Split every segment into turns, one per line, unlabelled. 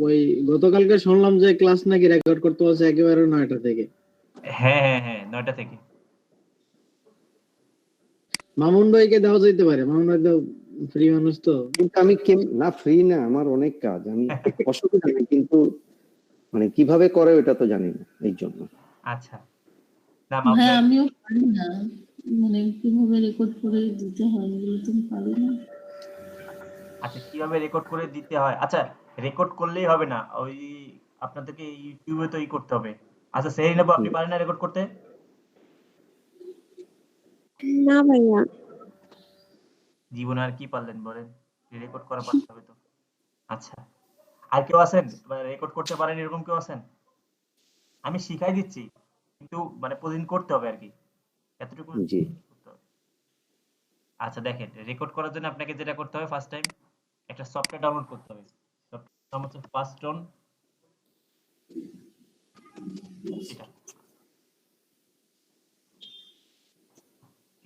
ওই গতকালকে শুনলাম যে ক্লাস নাকি রেকর্ড করতে বলছে একেবারে 9টা থেকে।
হ্যাঁ হ্যাঁ হ্যাঁ, 9টা থেকে।
মামুন ভাইকে দেওয়া যেতে পারে, মামুন ভাই তো ফ্রি মানুষ তো।
কিন্তু আমি না, ফ্রি না, আমার অনেক কাজ, আমি অসুবিধা নেই, কিন্তু মানে কিভাবে করে ওটা তো জানি না, এই জন্য।
আচ্ছা, না মামুন
হ্যাঁ
ভাই,
আমিও পারি না, মানে কিভাবে রেকর্ড করে দিতে হয় এগুলো তো পারি না।
আচ্ছা কিভাবে রেকর্ড করে দিতে হয়? আচ্ছা, রেকর্ড করলেই হবে না, ওই আপনাদেরকে ইউটিউবে তো করতে হবে। আচ্ছা সেই নেবো, আপনি পারেন না রেকর্ড করতে?
না ভাইয়া।
জীবনে আর কি পারলেন বলেন, রেকর্ড করা পারতে হবে তো। আচ্ছা, আর কেউ আছেন রেকর্ড করতে পারেন এরকম কেউ আছেন? আমি শিখাই দিচ্ছি, কিন্তু মানে প্রতিদিন করতে হবে আর কি, এতটুকু
জি।
করতে হবে। আচ্ছা দেখেন, রেকর্ড করার জন্য আপনাকে যেটা করতে হবে, ফার্স্ট টাইম একটা সফটওয়্যার ডাউনলোড করতে হবে। সফটওয়্যার নাম হচ্ছে ফাস্টন। এটা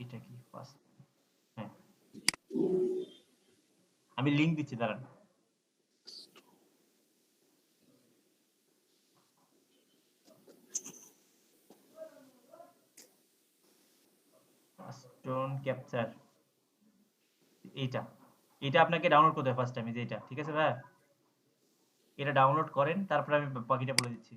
এটা কি ফাস্ট? হ্যাঁ, আমি লিংক দিচ্ছি, দাঁড়ান। ফাস্টন ক্যাপচার, এইটা এটা আপনাকে ডাউনলোড করতে হবে ফার্স্ট টাইম, এই যে এটা, ঠিক আছে ভাই? এটা ডাউনলোড করেন, তারপরে আমি বাকিটা বলে দিচ্ছি।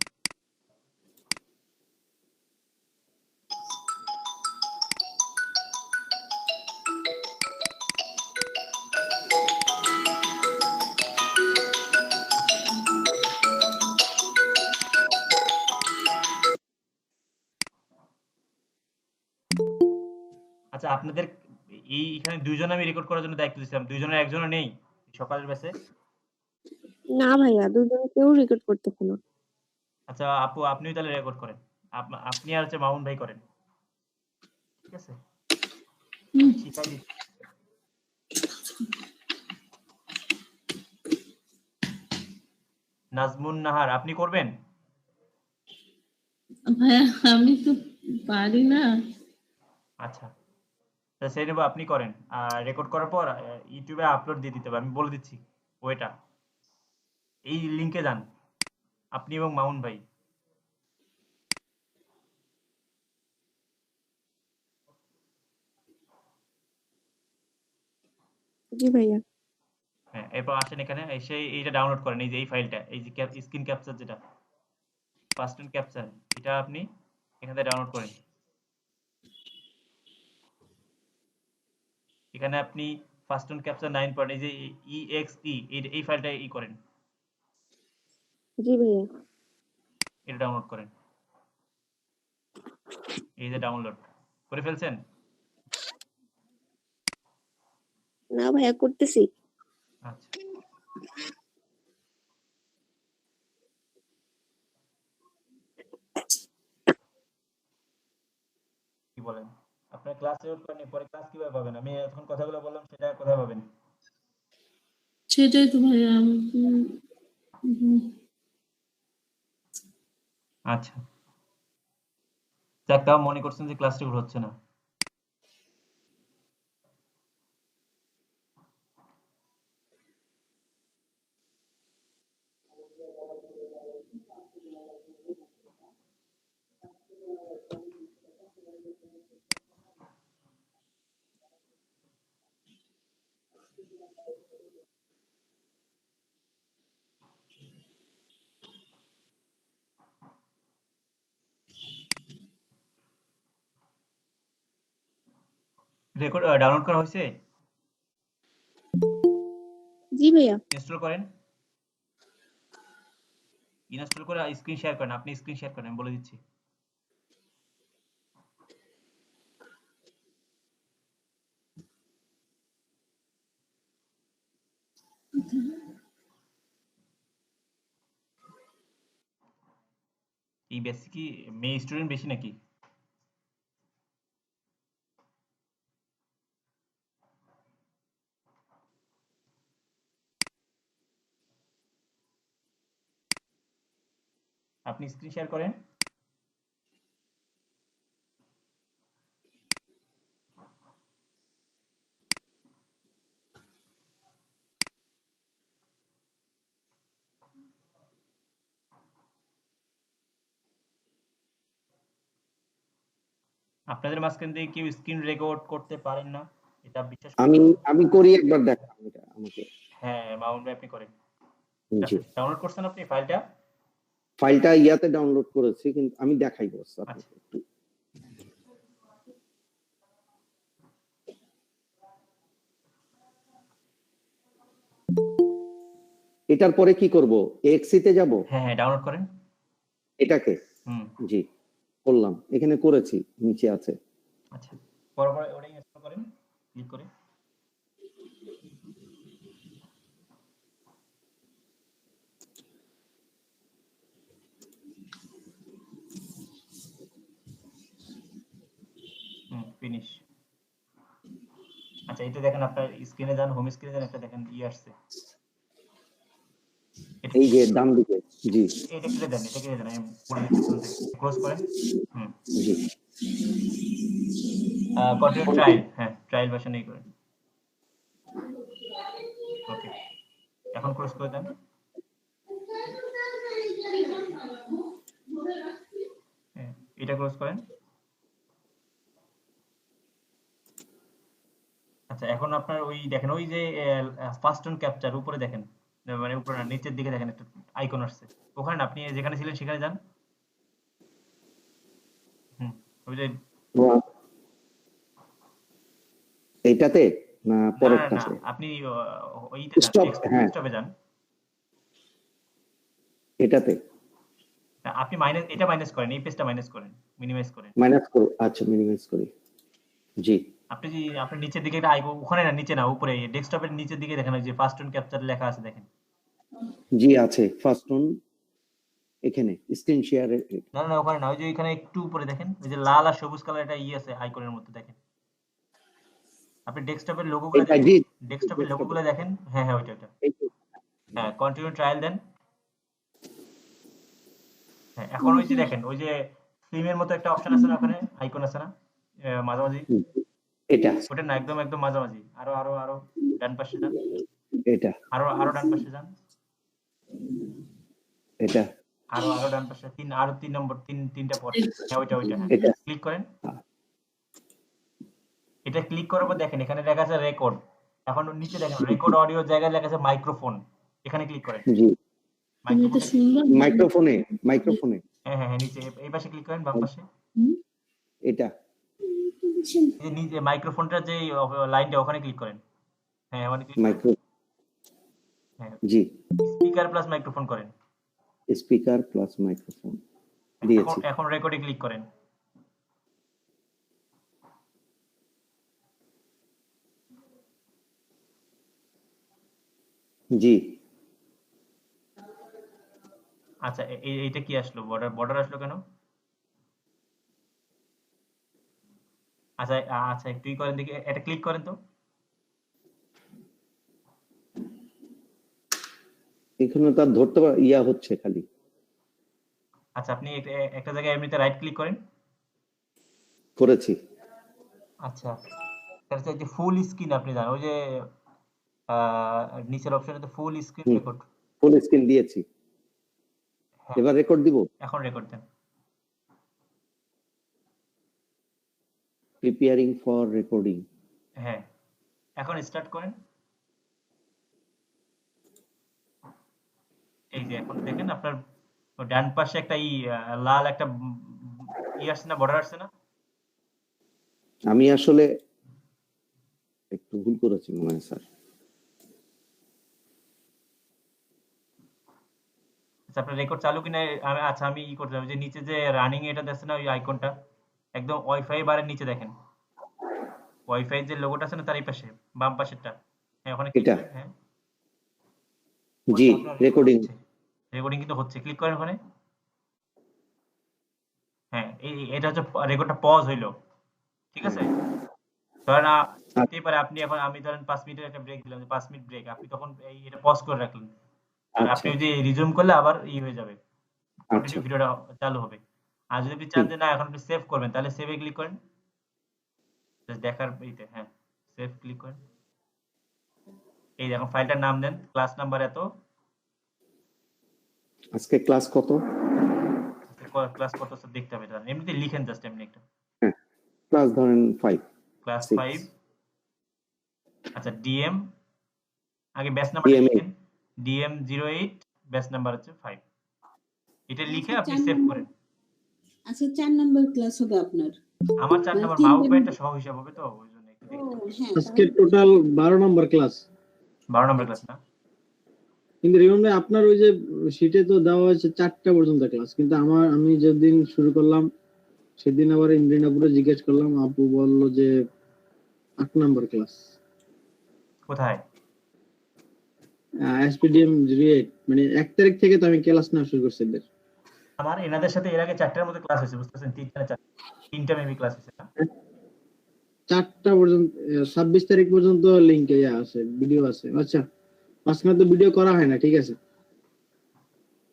আচ্ছা আপনাদের এখানে দুইজন আমি রেকর্ড করার জন্য দায়িত্ব দিচ্ছিলাম, দুইজনের একজনও নেই সকালের ব্যাচে?
না ভাইয়া, দুজন কেউ রেকর্ড করতেছে না।
আচ্ছা আপু, আপনিও তাহলে রেকর্ড করেন। আপনি আর হচ্ছে মামুন ভাই করেন, ঠিক আছে? আমি শিখাই দিচ্ছি। নাজমুন নাহার, আপনি করবেন?
ভাইয়া আমি তো পারি না।
আচ্ছা, তা সেই নেবো, আপনি করেন। আর রেকর্ড করার পর ইউটিউবে আপলোড দিয়ে দিতে হবে, আমি বলে দিচ্ছি ওইটা। এই লিংকে যান, আপনি এবং মামুন ভাই।
জি ভাইয়া।
হ্যাঁ, এরপর আসেন এখানে এসে এইটা ডাউনলোড করেন, এই যে এই ফাইলটা, এই যে স্ক্রিন ক্যাপচার যেটা, ফার্স্ট এন্ড ক্যাপচার, এটা আপনি এখান থেকে ডাউনলোড করেন। এখানে আপনি ফার্স্ট এন্ড ক্যাপচার 9 পয়েন্ট, এই যে exe, এই ফাইলটা করেন,
জি ভাইয়া।
এটা ডাউনলোড করেন। এই যে ডাউনলোড করে ফেলছেন?
না ভাইয়া, করতেছি।
আচ্ছা, কি বলেন, আপনার ক্লাস রেকর্ড করেন, পরে ক্লাস কিভাবে পাবেন? আমি এখন কথাগুলো বললাম, সেটা কোথায় পাবেন?
সেটাই তো ভাইয়া
আচ্ছা, যাক, তাও মনে করছেন যে ক্লাস রেকর্ড হচ্ছে না। রেকর্ড ডাউনলোড করা হয়েছে?
জি ভাইয়া।
ইনস্টল করেন, ইনস্টল করে স্ক্রিন শেয়ার করেন, আপনি স্ক্রিন শেয়ার করেন, আমি বলে দিচ্ছি। এই বেশি কি মেয়ে স্টুডেন্ট বেশি নাকি? আপনি স্ক্রিন শেয়ার করেন। আপনাদের মাঝখান থেকে কেউ স্ক্রিন রেকর্ড করতে পারেন না, এটা বিশ্বাস
আমি
করতে
আমি করি, একবার দেখান এটা আমাকে।
হ্যাঁ, মামুন ভাই আপনি করেন।
জি,
ডাউনলোড করছেন আপনি ফাইলটা?
ফাইলটা ইয়াতে ডাউনলোড করেছি, কিন্তু আমি দেখাই বস আপনাকে একটু। এটার পরে কি করব? এক্সিতে যাব?
হ্যাঁ হ্যাঁ, ডাউনলোড করেন।
এটাকে?
হুম,
জি, করলাম। এখানে করেছি, নিচে আছে।
আচ্ছা। পরে ওটা ইনস্টল করেন, ক্লিক করে। ফিনিশ। আচ্ছা, এটা দেখেন, আপনার স্ক্রিনে যান, হোম স্ক্রিনে যান, একটা দেখেন আসছে। এটা
এই যে ডান দিকে। জি
এটা কেটে দেন, এটা কেটে দেন, আমি পড়ে দিচ্ছি শুরু থেকে। ক্লোজ করেন।
জি।
কন্টিনিউ ট্রায়াল, হ্যাঁ ট্রায়াল ভার্সন এই করেন। ওকে, এখন ক্লোজ করে দেন। হ্যাঁ, এটা ক্লোজ করেন। আচ্ছা, এখন আপনার ওই দেখেন, ওই যে ফার্স্ট অন ক্যাপচার উপরে দেখেন, মানে উপরে না, নিচের দিকে দেখেন একটা আইকন আসছে, ওখানে না, আপনি যেখানে ছিলেন সেখানে যান। ওই যে
এইটাতে না
না
পরের
না না,
কাছে?
আপনি ওইতে যান,
স্টপ, হ্যাঁ
ডেস্কটপে যান।
এটাতে
না, আপনি মাইনাস, এটা মাইনাস করেন, এই পেজটা মাইনাস করেন, মিনিমাইজ করেন।
মাইনাস করো। আচ্ছা, মিনিমাইজ করি। জি
আপনি যে আপনি নিচের দিকে একটা আইকন, ওখানে না, নিচে না, উপরে ডেস্কটপের নিচের দিকে দেখেন, ওই যে ফার্স্ট অন ক্যাপচার লেখা আছে দেখেন।
জি আছে, ফার্স্ট অন, এখানে স্ক্রিন শেয়ারের।
না না না, ওখানে না, ওই যে এখানে একটু উপরে দেখেন, ওই যে লাল আর সবুজ কালার একটা আছে আইকনের মধ্যে দেখেন। আপনি ডেস্কটপের লোগোগুলো
এটা
দেখেন,
জি,
ডেস্কটপের লোগোগুলো দেখেন। হ্যাঁ হ্যাঁ, ওইটা ওইটা।
এই তো।
হ্যাঁ, কন্টিনিউ ট্রায়াল দেন। হ্যাঁ, এখন ওই যে দেখেন, ওই যে ফিল্মের মতো একটা অপশন আছে না, ওখানে আইকন আছে না, মাঝামাঝি।
এটা
ওটা না, একদম একদম মাঝামাঝি, আরো আরো আরো ডান পাশে যান,
এটা
আরো আরো ডান পাশে যান,
এটা
আরো আরো ডান পাশে, আরো 3 নম্বর, তিনটা পরে। হ্যাঁ, ওইটা ওইটা, হ্যাঁ,
এটা
ক্লিক করেন। এটা ক্লিক করার পর দেখেন, এখানে লেখা আছে রেকর্ড। এখন নিচে দেখেন রেকর্ড অডিও জায়গায় লেখা আছে মাইক্রোফোন, এখানে ক্লিক করেন।
জি।
তুমি এটা
মাইক্রোফোনে,
শুনলাম না।
মাইক্রোফোনে, মাইক্রোফোনে
হ্যাঁ হ্যাঁ হ্যাঁ, নিচে এই পাশে ক্লিক করেন, বাম পাশে।
এটা
এই যে নিচে মাইক্রোফোনটার যে লাইনটা, ওখানে ক্লিক করেন। হ্যাঁ, ওখানে ক্লিক করেন।
মাইক্রো,
হ্যাঁ,
জি
স্পিকার প্লাস মাইক্রোফোন করেন।
স্পিকার প্লাস মাইক্রোফোন
এখন
দিয়েছি।
এখন রেকর্ডে ক্লিক করেন।
জি
আচ্ছা, এইটা কি আসলো, বর্ডার বর্ডার আসলো কেন? আচ্ছা আচ্ছা, একটু করেন দেখি, এটা ক্লিক করেন তো।
এখানে তার ধরতে ইয়া হচ্ছে খালি।
আচ্ছা, আপনি একটা জায়গায় এমনিতে রাইট ক্লিক করেন।
করেছি।
আচ্ছা, তাহলে যে ফুল স্ক্রিন আপনি জানেন, ওই যে নিচের অপশনে full screen record.
Full screen দিয়েছি।
হ্যাঁ,
এবার রেকর্ড দিব।
এখন রেকর্ড দেন।
Preparing for recording.
হ্যাঁ, এখন স্টার্ট করেন। এই যে এখন দেখেন, আপনার ডান পাশে একটা লাল একটা আসছে না, বর্ডার আসছে না?
আমি আসলে একটু ভুল করেছি মনে হয় স্যার।
আচ্ছা, আপনার রেকর্ড চালু কিনা আচ্ছা, আমি করতে হবে, যে নিচে যে রানিং এটা দেখছেন না, ওই আইকনটা একদম ওয়াইফাই বারের নিচে দেখেন, ওয়াইফাই যে লোগোটা আছে না, তার এই পাশে বাম পাশেরটা। হ্যাঁ, ওখানে ক্লিক
এটা
করেন। হ্যাঁ,
জি, রেকর্ডিং।
রেকর্ডিং কিন্তু হচ্ছে, ক্লিক করেন ওখানে। হ্যাঁ, এটা হচ্ছে রেকর্ডটা পজ হইলো, ঠিক আছে? ধরেন হতেই পারে আপনি এখন, আমি ধরেন 5 মিনিটের একটা ব্রেক দিলাম, যে 5 মিনিট ব্রেক, আপনি তখন এটা পজ করে রাখলেন, আর আপনি
আচ্ছা
ওই যে রিজুম করলে আবার হয়ে যাবে,
আচ্ছা
কন্টিনিউ ভিডিওটা চালু হবে। আর যদি আপনি চান যে না, এখন আপনি সেভ করবেন, তাহলে সেভে ক্লিক করেন, জাস্ট দেখার এইতে। হ্যাঁ, সেভ ক্লিক করেন। এই দেখুন, ফাইলটার নাম দেন, ক্লাস নাম্বার এত।
আজকে ক্লাস কত?
ক্লাস কত স্যার দেখতে হবে, এমনিতে লিখেন জাস্ট এমনি একটা।
হ্যাঁ ক্লাস ধরেন 5
ক্লাস
6
5। আচ্ছা, ডিএম আগে ব্যাচ নাম্বারটা
ডিএমএ
লিখেন। ডিএম 08, ব্যাচ নাম্বার হচ্ছে 5। এটা লিখে
আচ্ছা,
আপনি
4
সেভ
নম্বর
করেন।
আচ্ছা 4 নম্বর ক্লাস হবে আপনার।
আমার 4
মানে
নাম্বার
3
মাহবুব
জন।
ভাইটা সহ হিসাব হবে, তো ওই জন্য একটু
ও
দেখতে।
হ্যাঁ,
আজকে
তাহলে
টোটাল 12 নম্বর ক্লাস।
12 নম্বর ক্লাস
আচ্ছা।
না?
কিন্তু রিমন ভাই আপনার ওই যে শীটে তো দেওয়া হয়েছে 4টা পর্যন্ত ক্লাস, কিন্তু আমি যেদিন শুরু করলাম সেদিন আবার ইমরিন আপুরে জিজ্ঞেস করলাম, আপু বললো যে 8 নম্বর ক্লাস।
কোথায়?
এসপিডিএম 08, মানে 1 তারিখ থেকে তো আমি ক্লাস নেওয়া শুরু করছি এদের।
আমার এনাদের সাথে এর আগে 4টার মধ্যে ক্লাস হয়েছে, বুঝতেছেন? 3টা মেবি ক্লাস হয়েছে না?
4টা পর্যন্ত 26 তারিখ পর্যন্ত লিংকে আছে, ভিডিও আছে। আচ্ছা, মাঝখানে তো ভিডিও করা হয় না, ঠিক আছে।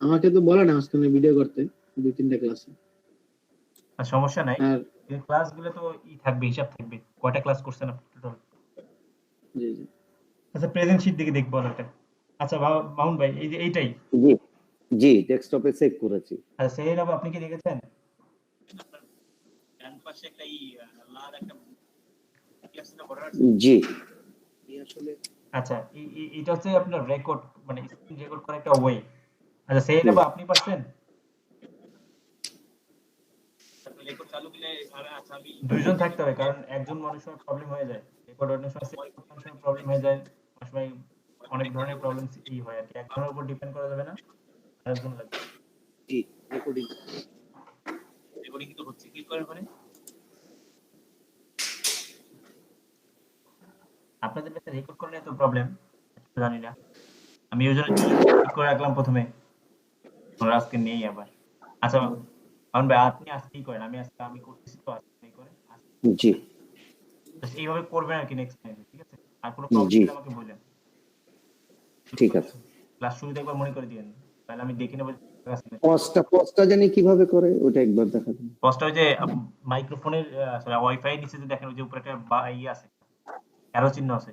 আমাকে তো বলে না মাঝখানে ভিডিও করতে 2-3টা ক্লাসে।
আর সমস্যা নাই,
আর
এই ক্লাসগুলো তো থাকবে, হিসাব থাকবে কয়টা ক্লাস করছেন আপনি টোটাল।
জি জি
আচ্ছা, প্রেজেন্ট শীট দিকে দেখবো না এটা। আচ্ছা মাউন্ট ভাই, এই যে এইটাই।
জি জি ডেস্কটপে সেভ করেছি।
আচ্ছা, সেই নাম আপনি কি দেখেছেন? ডান পাশে একটা লাল একটা কি আছে না, বর্ডার আছে।
জি
আচ্ছা, এটা হচ্ছে আপনার রেকর্ড, মানে স্ক্রিন রেকর্ড করার একটা ওয়ে। আচ্ছা, সেই নাম আপনি পারছেন? দুইজন থাকতে হবে, কারণ একজন মানুষের প্রবলেম হয়ে যায়, রেকর্ড অনেক সময় প্রবলেম হয়ে যায়, অনেক সময় অনেক ধরনের প্রবলেম হয় আর কি। একজনের উপর ডিপেন্ড করা যাবে না, আরেকজন লাগবে।
জি রেকর্ডিং
রেকর্ডিং তো হচ্ছে, ক্লিক করার পরে আপনাদের কাছে রেকর্ড করলে তো প্রবলেম জানি না, আমি ওই জন্য ঠিক করে রাখলাম প্রথমে, ওরা আজকে নেই আবার। আচ্ছা কারণ ভাই, আপনি আজকে কি করেন, আমি করতেছি তো আজকে করেন,
জি
এইভাবে করবেন আর কি নেক্সট টাইম, ঠিক আছে? আর কোনো
জি
প্রবলেম হলে আমাকে বললেন।
ঠিক আছে।
ক্লাস শুরুতে একবার মনে করে দিয়েন, তাহলে আমি দেখে নেব।
পজটা জানি কিভাবে করে ওটা একবার দেখাবেন।
ফার্স্ট ওই যে মাইক্রোফোনের ওয়াইফাই নিচে যে দেখেন, ওই যে উপরে একটা ইয়ে আছে, অ্যারো চিহ্ন আছে,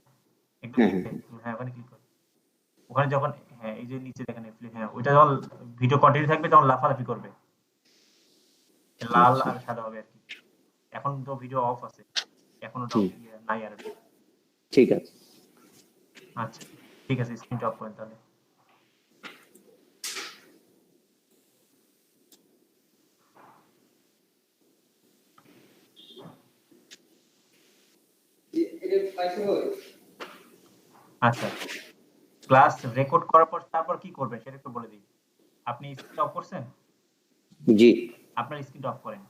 একটু
হ্যাঁ
নিচে, হ্যাঁ ওখানে ক্লিক করুন। ওখানে যখন, হ্যাঁ এই যে নিচে দেখেন, হ্যাঁ ওইটা যখন ভিডিও কন্টিনিউ থাকবে তখন লাফালাফি করবে, লাল
আচ্ছা
আর সাদা হবে আর কি। এখন তো ভিডিও অফ আছে, এখন ওটা নাই আর।
ঠিক আছে।
আচ্ছা ঠিক আছে, স্ক্রিনটা অফ করেন তাহলে। আচ্ছা, ক্লাস রেকর্ড করার পর তারপর কি করবেন সেটা একটু বলে দিই। আপনি স্ক্রিন অফ করছেন?
জি
আপনার স্ক্রিনটা অফ করেন,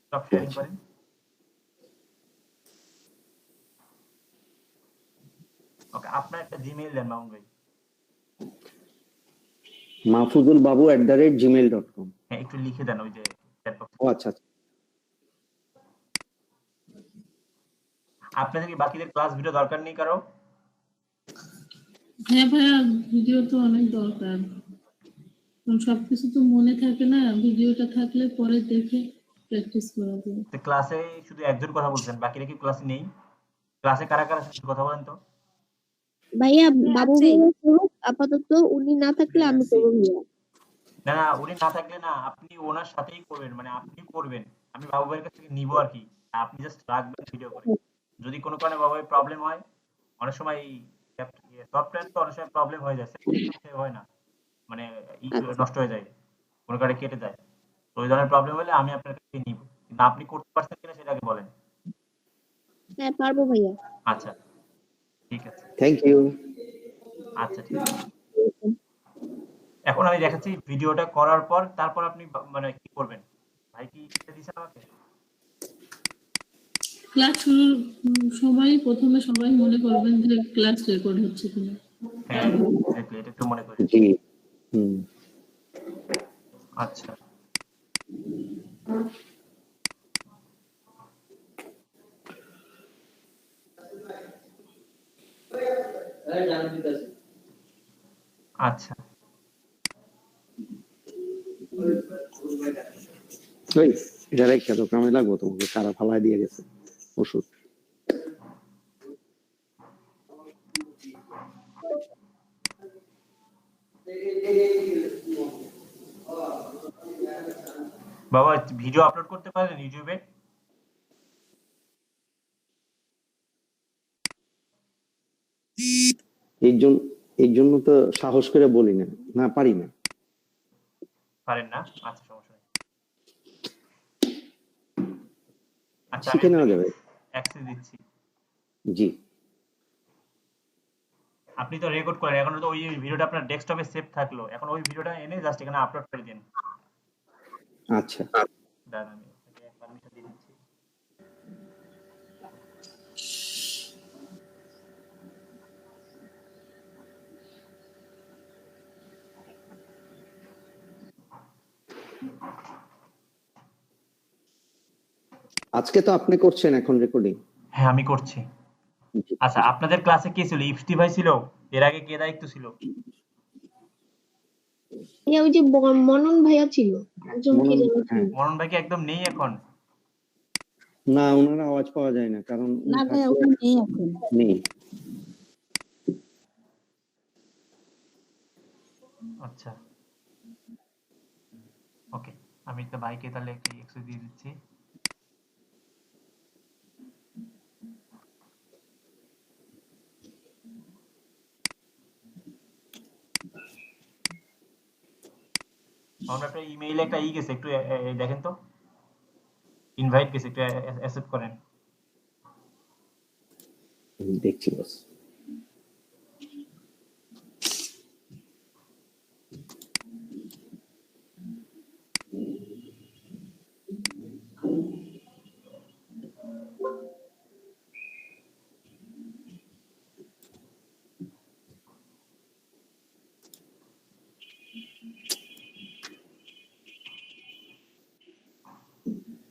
স্টপ শেয়ারিং
আচ্ছা।
করেন। ওকে, আপনার একটা জিমেইল দেন মামুন ভাই।
mahfuzulbabu@gmail.com।
হ্যাঁ, একটু লিখে দেন ওই যে চ্যাট বক্সে।
ও আচ্ছা আচ্ছা।
আপনাদের কি বাকিদের ক্লাস ভিডিও দরকার নেই কারো?
হ্যাঁ ভাইয়া, ভিডিও তো অনেক দরকার, কারণ সবকিছু তো মনে থাকে না, ভিডিওটা থাকলে পরে দেখে প্র্যাকটিস করা যায়।
ক্লাসে শুধু একজন কথা বলছেন, বাকিরা কি ক্লাসে নেই? ক্লাসে কারা কারা সাথে কথা বলেন তো?
ভাইয়া বাবু ভাইয়া করুক আপাতত, উনি না থাকলে আমি করবো ভাইয়া।
না না, উনি না থাকলে না, আপনি ওনার সাথেই করবেন, মানে আপনি করবেন, আমি বাবু ভাইয়ের কাছ থেকে নিবো আর কি। আপনি জাস্ট রাখবেন ভিডিও করে। যদি কোনো কারণে বাবু ভাই প্রবলেম হয়, অনেক সময় সফটওয়্যার তো অনেক সময় প্রবলেম হয়ে যায়, সেভ হয় না, মানে
আচ্ছা
নষ্ট হয়ে যায়, কোনো কারণে কেটে যায়। তো ওই ধরনের প্রবলেম হলে আমি আপনার কাছে নিব, কিন্তু আপনি করতে পারছেন কিনা সেটা আগে বলেন।
হ্যাঁ পারবো ভাইয়া।
আচ্ছা ঠিক আছে।
Thank you.
আচ্ছা ঠিক আছে, এখন আমি দেখাচ্ছি ভিডিওটা করার পর, তারপর আপনি মানে কি করবেন। ভাই কি দিছেন আমাকে?
ক্লাস শুরুর সময় প্রথমে সবাই মনে করবেন যে ক্লাস রেকর্ড হচ্ছে কিনা।
হ্যাঁ এক্স্যাক্টলি, এটা একটু মনে করি।
জি হুম
আচ্ছা আচ্ছা,
ওই এটা রেখে তো কামে লাগবো, তোমাকে কারা ফালাই দিয়ে গেছে ওষুধ।
বাবা ভিডিও আপলোড করতে পারেন ইউটিউবে?
এই জন্য তো সাহস করে বলি না, না পারি না।
পারেন না? আচ্ছা, সমস্যা নেই। আচ্ছা, আমি
শিখে নেওয়া
আপনাকে
যাবে।
অ্যাক্সেস দিচ্ছি।
জি
আপনি তো রেকর্ড করেন, এখন তো ওই ভিডিওটা আপনার ডেস্কটপে সেভ থাকলো, এখন ওই ভিডিওটা এনে জাস্ট এখানে আপলোড করে দিন।
আচ্ছা,
দাঁড়ান, আমি আপনাকে পারমিশন দিয়ে দিচ্ছি।
আজকে তো আপনি করছেন এখন রেকর্ডিং।
হ্যাঁ, আমি করছি। আচ্ছা, আপনাদের ক্লাসে কে ছিল? ইফতি ভাই ছিল? এর আগে কে দায়িত্ব ছিল?
ওই যে মনন ভাইয়া ছিল, একজন কি যেন ছিল।
হ্যাঁ,
মনন ভাই কি একদম নেই এখন?
না ওনার আওয়াজ পাওয়া যায় না, কারণ উনি
না ভাই,
থাকলে
ওখানে নেই এখন।
নেই।
আচ্ছা, ওকে, আমি তো ভাইকে তাহলে একটা এক্সেস দিয়ে দিচ্ছি। আমার একটা ইমেইলে একটা গেছে, একটু দেখেন তো, ইনভাইট গেছে, একটু অ্যাকসেপ্ট করেন।
দেখছি বস।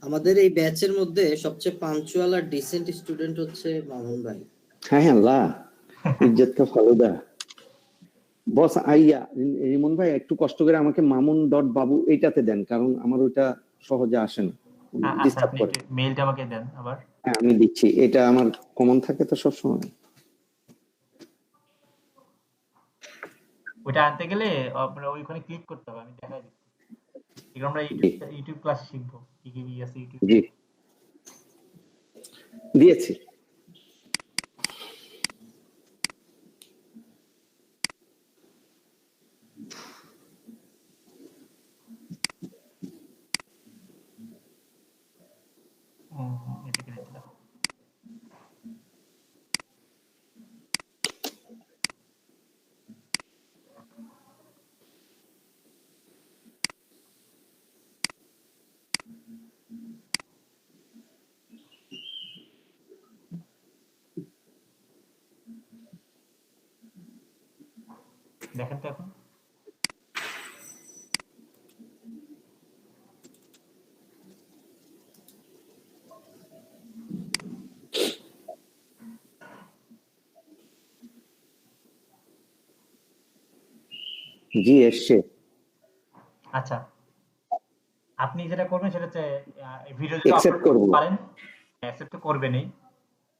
আমাদের এই ব্যাচের মধ্যে সবচেয়ে পাঞ্চুয়াল আর ডিসেন্ট স্টুডেন্ট হচ্ছে মামুন ভাই।
হ্যাঁ হ্যাঁ, আল্লাহ ইজ্জত কা ফালুদা। বস আইয়া রিমন ভাই একটু কষ্ট করে আমাকে mamun.babu এইটাতে দেন, কারণ আমার ওইটা সহজে আসে না,
আচ্ছা,
ডিস্টার্ব
আপনি
করে।
একটু মেইলটা আমাকে দেন আবার।
হ্যাঁ আমি দিচ্ছি, এটা আমার কমন থাকে তো সবসময়।
ওইটা আনতে গেলে আপনার ওইখানে ক্লিক করতে হবে, আমি দেখাই দিচ্ছি। এগুলো আমরা ইউটিউব ক্লাস শিখবো, কি কি আছে ইউটিউব।
জি দিয়েছি।
এটাকে রেখে দাও। দেখেন তো এখন।
জি এসছে।
আচ্ছা, আপনি যেটা করবেন সেটা হচ্ছে ভিডিও যদি
Accept
আপলোড
করবো।
করতে পারেন, অ্যাকসেপ্ট তো করবেনই।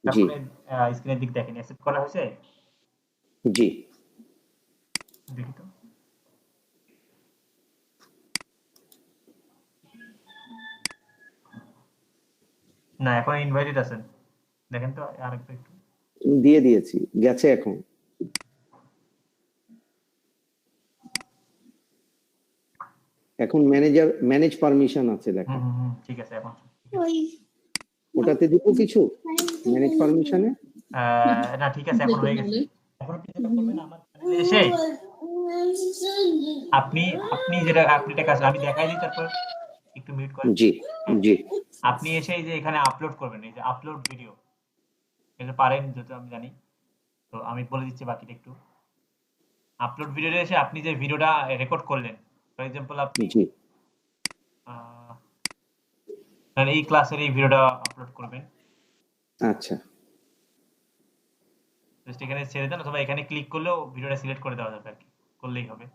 জি
তারপরে স্ক্রিনের দিক দেখেন, অ্যাকসেপ্ট করা হয়েছে?
জি
দেখি তো। না, এখন ইনভাইটেড আছেন, দেখেন তো আরেকবার একটু।
দিয়ে দিয়েছি, গেছে এখন। এখন ম্যানেজ পারমিশন আছে দেখো,
ঠিক আছে। এখন
ওটাতে দিব কিছু ম্যানেজ পারমিশনে।
না, ঠিক আছে, এখন হয়ে গেছে। এখন আপনি যেটা করবেন, আমার চ্যানেলে এসে আপনি আপনি যেটা আপনি একটা কাজ, আমি দেখাই দিই, তারপর একটু মিউট করেন।
জি জি
আপনি এসে এই যে এখানে আপলোড করবেন, এই যে আপলোড ভিডিও, এটা পারেন যেটা আমি জানি, তো আমি বলে দিচ্ছি বাকিটা একটু। আপলোড ভিডিওতে এসে আপনি যে ভিডিওটা রেকর্ড করলেন, ফর এক্সাম্পল আপনি
জি
তাহলে এই ক্লাসের এই ভিডিওটা আপলোড করবেন,
আচ্ছা
জাস্ট এখানে ছেড়ে দেন, অথবা এখানে ক্লিক করলেও ভিডিওটা সিলেক্ট করে দেওয়া যাবে আর কি, করলেই হবে।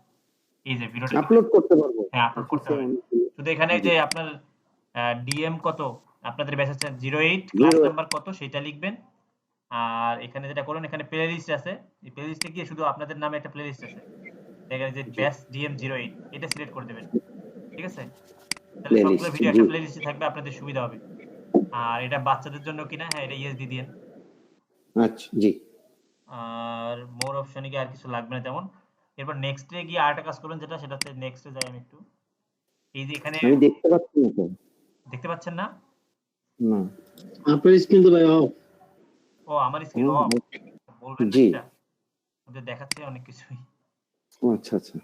এই যে ভিডিওটা
আপলোড করতে পারবো।
হ্যাঁ, আপলোড করতে হবে। শুধু এখানে যে আপনার ডিএম কত, আপনাদের ব্যাচ হচ্ছে 08, ক্লাস নাম্বার কত সেটা লিখবেন। আর এখানে যেটা করুন, এখানে প্লে লিস্ট আছে, এই প্লে লিস্টে গিয়ে শুধু আপনাদের নামে একটা প্লে লিস্ট আছে, এখানে যে ব্যাচ ডিএম 08 এটা সিলেক্ট করে দেবেন, ঠিক আছে? তাহলে সবগুলো ভিডিও একটা প্লে লিস্টে থাকবে, আপনাদের সুবিধা হবে। আর এটা বাচ্চাদের জন্য কিনা, হ্যাঁ এটা ইয়েস দিয়ে দিন।
আচ্ছা জি
আর মোর অপশনে গিয়ে আর কিছু লাগবে না তেমন। এরপর নেক্সটে গিয়ে আরেকটা কাজ করবেন, যেটা সেটা হচ্ছে নেক্সটে যাই আমি একটু। এই যে এখানে
আমি দেখতে পাচ্ছি না তো।
দেখতে পাচ্ছেন না?
না।
আপনার স্ক্রিন তো ভাই অফ।
ও আমার স্ক্রিন অফ। বলবেন না
জি।
সেটা? ওদের দেখাচ্ছে অনেক কিছুই।
ও আচ্ছা আচ্ছা।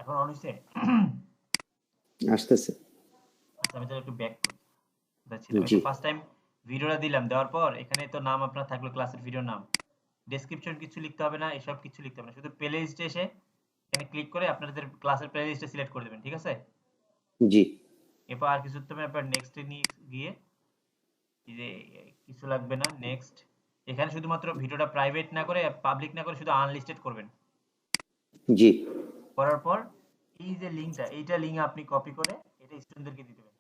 এখন অন হইছে?
আসতেছে।
আচ্ছা আমি তাহলে একটু ব্যাক করি। কোথায় ছিল? এই
জি
যে ফার্স্ট টাইম ভিডিওটা দিলাম, দেওয়ার পর এখানে তো নাম আপনার থাকলো ক্লাসের ভিডিও নাম। ডেসক্রিপশন কিছু লিখতে হবে না, এসব কিছু লিখতে হবে না। শুধু প্লে লিস্টে এসে এখানে ক্লিক করে আপনাদের ক্লাসের প্লে লিস্টে সিলেক্ট করে দেবেন, ঠিক আছে?
জি
এরপর আর কিছু করতে হবে না, এরপর নেক্সটে নিয়ে গিয়ে এই যে কিছু লাগবে না, নেক্সট। এখানে শুধুমাত্র ভিডিওটা প্রাইভেট না করে, পাবলিক না করে শুধু আনলিস্টেড করবেন।
জি।
করার পর এই যে লিংকটা, এইটা লিংক আপনি কপি করে এটা স্টুডেন্টদেরকে দিয়ে দেবেন।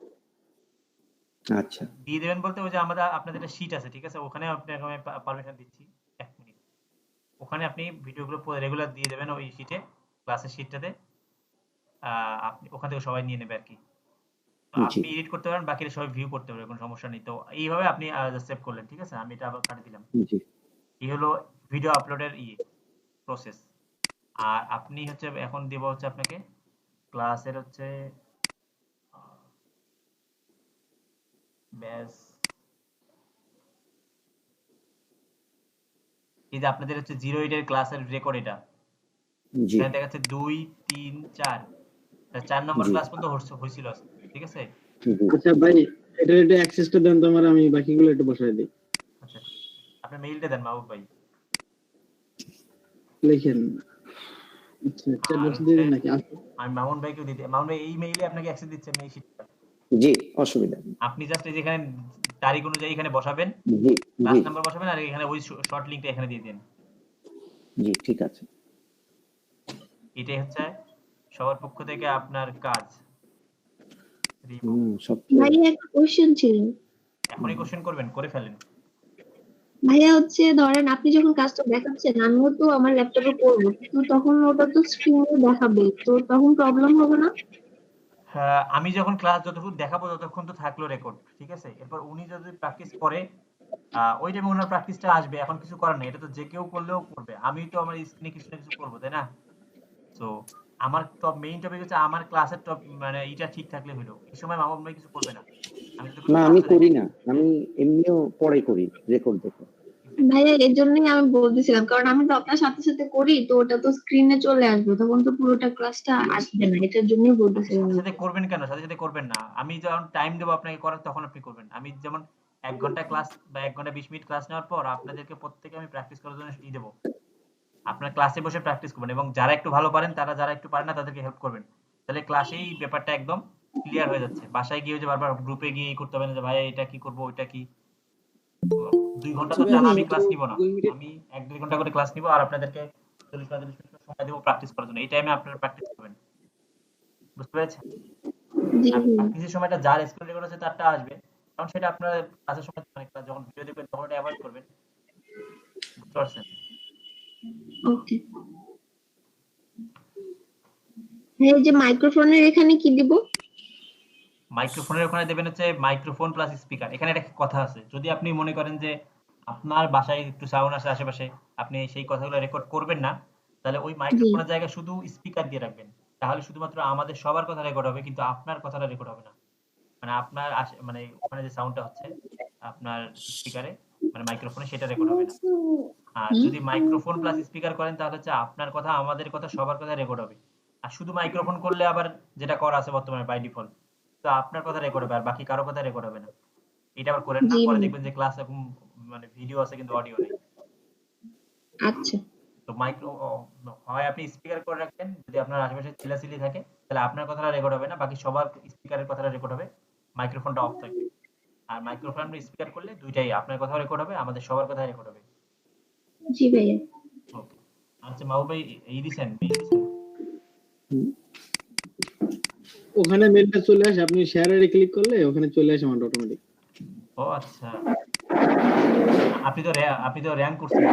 আচ্ছা
দিয়ে দেবেন বলতে ওই যে আপনাদের একটা শীট আছে, ঠিক আছে? ওখানে আপনাকে আমি পারমিশন দিচ্ছি, 1 মিনিট। ওখানে আপনি ভিডিওগুলো রেগুলার দিয়ে দেবেন ওই শীটে, ক্লাসের শীটটাতে। আপনি ওখান থেকে সবাই নিয়ে নেবে আর কি।
জি
আপনি এডিট করতে পারেন, বাকিরা সবাই ভিউ করতে পারবে, কোনো সমস্যা নেই। তো এইভাবে আপনি সেভ করলেন, ঠিক আছে? আমি এটা আবার কাটে দিলাম।
জি।
এই হলো ভিডিও আপলোডের প্রসেস। আর আপনি হচ্ছে এখন দিব হচ্ছে আপনাকে ক্লাসের হচ্ছে ব্যাস, এই যে আপনাদের হচ্ছে 08 এর ক্লাসের রেকর্ড এটা।
জি
এখানে দেখা যাচ্ছে 2 3 4, 4 নম্বর
জি
ক্লাস পর্যন্ত হয়েছিল, ঠিক আছে?
জি।
আচ্ছা ভাই, এটা অ্যাক্সেসটা দেন তো আমার, আমি বাকিগুলো একটু বসাই দিই।
আচ্ছা আপনার মেইলটা দেন মাহবুব ভাই।
লিখেন। আচ্ছা চ্যাট
আর
বক্সে
হচ্ছে
দিয়ে দিন নাকি?
আমি মামুন ভাইকেও দিতে, মামুন ভাই এই মেইলে আপনাকে অ্যাক্সেস দিচ্ছে আমি এই শীটটা।
জি অসুবিধা নেই।
আপনি জাস্ট এই যে এখানে তারিখ অনুযায়ী এখানে বসাবেন,
জি
ক্লাস
জি
নাম্বার বসাবেন, আর এখানে ওই শর্ট লিংকটা এখানে দিয়ে দেন।
জি ঠিক আছে।
এটাই হচ্ছে সবার পক্ষ থেকে আপনার কাজ। রিমুভ।
সবচেয়ে
ভাইয়া একটা কোশ্চেন ছিল।
এখনই কোশ্চেন করবেন, করে ফেলেন।
ভাইয়া হচ্ছে ধরেন আপনি যখন কাজটা দেখাচ্ছেন আমিও তো আমার ল্যাপটপে করবো, কিন্তু তখন ওটা তো স্ক্রিনে দেখাবে, তো তখন প্রবলেম হবে না?
হ্যাঁ, আমি যখন ক্লাস যতক্ষণ দেখাবো ততক্ষণ তো থাকলো রেকর্ড, ঠিক আছে? এরপর উনি যদি প্র্যাকটিস করে ওই টাইমে ওনার প্র্যাকটিসটা আসবে, এখন কিছু করার নেই। এটা তো যে কেউ করলেও করবে, আমি তো আমার স্ক্রিনে কিছু না কিছু করবো, তাই না? তো আমার মেইন টপিক হচ্ছে আমার ক্লাসের মানে এটা ঠিক থাকলে হলো। এই সময় মামুন ভাই কিছু করবে না, আমি যতক্ষণ
না আমি
ক্লাসটা
করি
দেখাই।
না, আমি এমনিও পরে করি রেকর্ড দেখে।
ভাইয়া এর জন্যই আমি বলতেছিলাম, কারণ আমি তো আপনার সাথে সাথে করি, তো ওটা তো স্ক্রিনে চলে আসবে, তখন তো পুরোটা ক্লাসটা আসবে না, এটার জন্যই
আপনি
বলতেছিলাম।
সাথে সাথে করবেন কেন? সাথে সাথে করবেন না। আমি যখন টাইম দেবো আপনাকে করার তখন আপনি করবেন। আমি যেমন 1 ঘন্টা ক্লাস বা 1 ঘন্টা 20 মিনিট ক্লাস নেওয়ার পর আপনাদেরকে প্রত্যেকে আমি প্র্যাকটিস করার জন্য দেবো। আপনার ক্লাসে বসে প্র্যাকটিস করবেন, এবং যারা একটু ভালো পারেন তারা, যারা একটু পারেন না তাদেরকে হেল্প করবেন। তাহলে ক্লাসেই ব্যাপারটা একদম ক্লিয়ার হয়ে যাচ্ছে। বাসায় গিয়ে যে বারবার গ্রুপে গিয়ে করতে হবে না যে ভাই এটা কি করব ওইটা কি। 2 ঘন্টা তো টানা আমি ক্লাস নিব না। আমি 1-2 ঘন্টা করে ক্লাস নিব, আর আপনাদেরকে 40-45 মিনিট সময় দেবো প্র্যাকটিস করার জন্য। এই টাইমে আপনারা প্র্যাকটিস করবেন। বুঝতে পেরেছেন?
জি
আর
জি।
প্র্যাকটিসের সময়টা যার স্ক্রিন রেকর্ড আছে তারটা আসবে। কারণ সেটা আপনার ক্লাসের সময়, মানে যখন ভিডিও দেখবেন তখন এটা অ্যাভয়েড করবেন। বুঝতে পারছেন?
ওকে। এই যে মাইক্রোফোনের এখানে কি দিব?
মাইক্রোফোনের ওখানে দেবেন হচ্ছে মাইক্রোফোন প্লাস স্পিকার। এখানে একটা কথা আছে, যদি আপনি মনে করেন যে আপনার বাসায় একটু সাউন্ড আসে আশেপাশে, আপনি সেই কথাগুলো রেকর্ড করবেন না, তাহলে ওই
জি।
মাইক্রোফোনের জায়গায় শুধু স্পিকার দিয়ে রাখবেন। তাহলে শুধুমাত্র আমাদের সবার কথা রেকর্ড হবে, কিন্তু আপনার কথাটা রেকর্ড হবে না। মানে আপনার মানে ওখানে যে সাউন্ডটা হচ্ছে আপনার স্পিকারে, মানে মাইক্রোফোনে, সেটা রেকর্ড হবে না। আর যদি মাইক্রোফোন প্লাস স্পিকার করেন তাহলে হচ্ছে আপনার কথা, আমাদের কথা, সবার কথা রেকর্ড হবে। আর শুধু মাইক্রোফোন করলে আবার যেটা করা আছে বর্তমানে বাই ডিফল্ট, তো আপনার কথা রেকর্ড হবে আর বাকি কারো কথা রেকর্ড হবে না। এটা আবার করেন না,
জি
পরে
ভাইয়া।
দেখবেন যে ক্লাস এরকম মানে ভিডিও আছে কিন্তু অডিও নেই।
আচ্ছা।
তো হয় আপনি স্পিকার করে রাখবেন, যদি আপনার আশেপাশে চিল্লাচিল্লি থাকে তাহলে আপনার কথাটা রেকর্ড হবে না, বাকি সবার স্পিকারের কথাটা রেকর্ড হবে, মাইক্রোফোনটা অফ থাকবে। আর মাইক্রোফোন স্পিকার করলে দুইটাই, আপনার কথাও রেকর্ড হবে, আমাদের সবার কথা রেকর্ড হবে।
জি ভাইয়া।
ওকে। আচ্ছা মাহবুব ভাই, এই দিছেন, মেইল দিছেন?
ওখানে মেলটা চলে আসে, আপনি শেয়ারে ক্লিক করলে ওখানে চলে আসে আমার অটোমেটিক।
ও আচ্ছা, আপনি তো র্যাঙ্ক করছেন।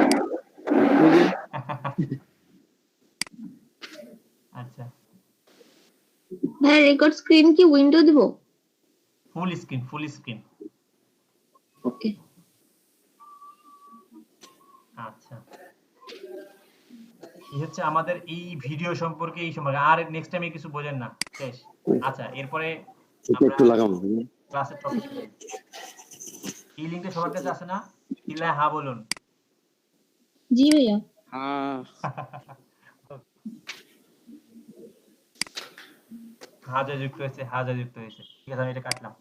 আচ্ছা
ভাইয়া রেকর্ড স্ক্রিন কি উইন্ডো দিব?
Full screen.
ওকে।
আচ্ছা, এই হচ্ছে আমাদের এই ভিডিও সম্পর্কে এই সম্পর্কে। আর নেক্সট টাইমে কিছু বলেন না, শেষ। আচ্ছা, এরপরে
এটা
আমরা
একটু লাগাম।
ক্লাসের টপিকে যাই। এই লিঙ্কটা সবার কাছে আছে না? চিল্লায় হ্যাঁ বলুন।
জি ভাইয়া।
হাজা যুক্ত হয়েছে। ঠিক আছে, আমি এটা কাটলাম।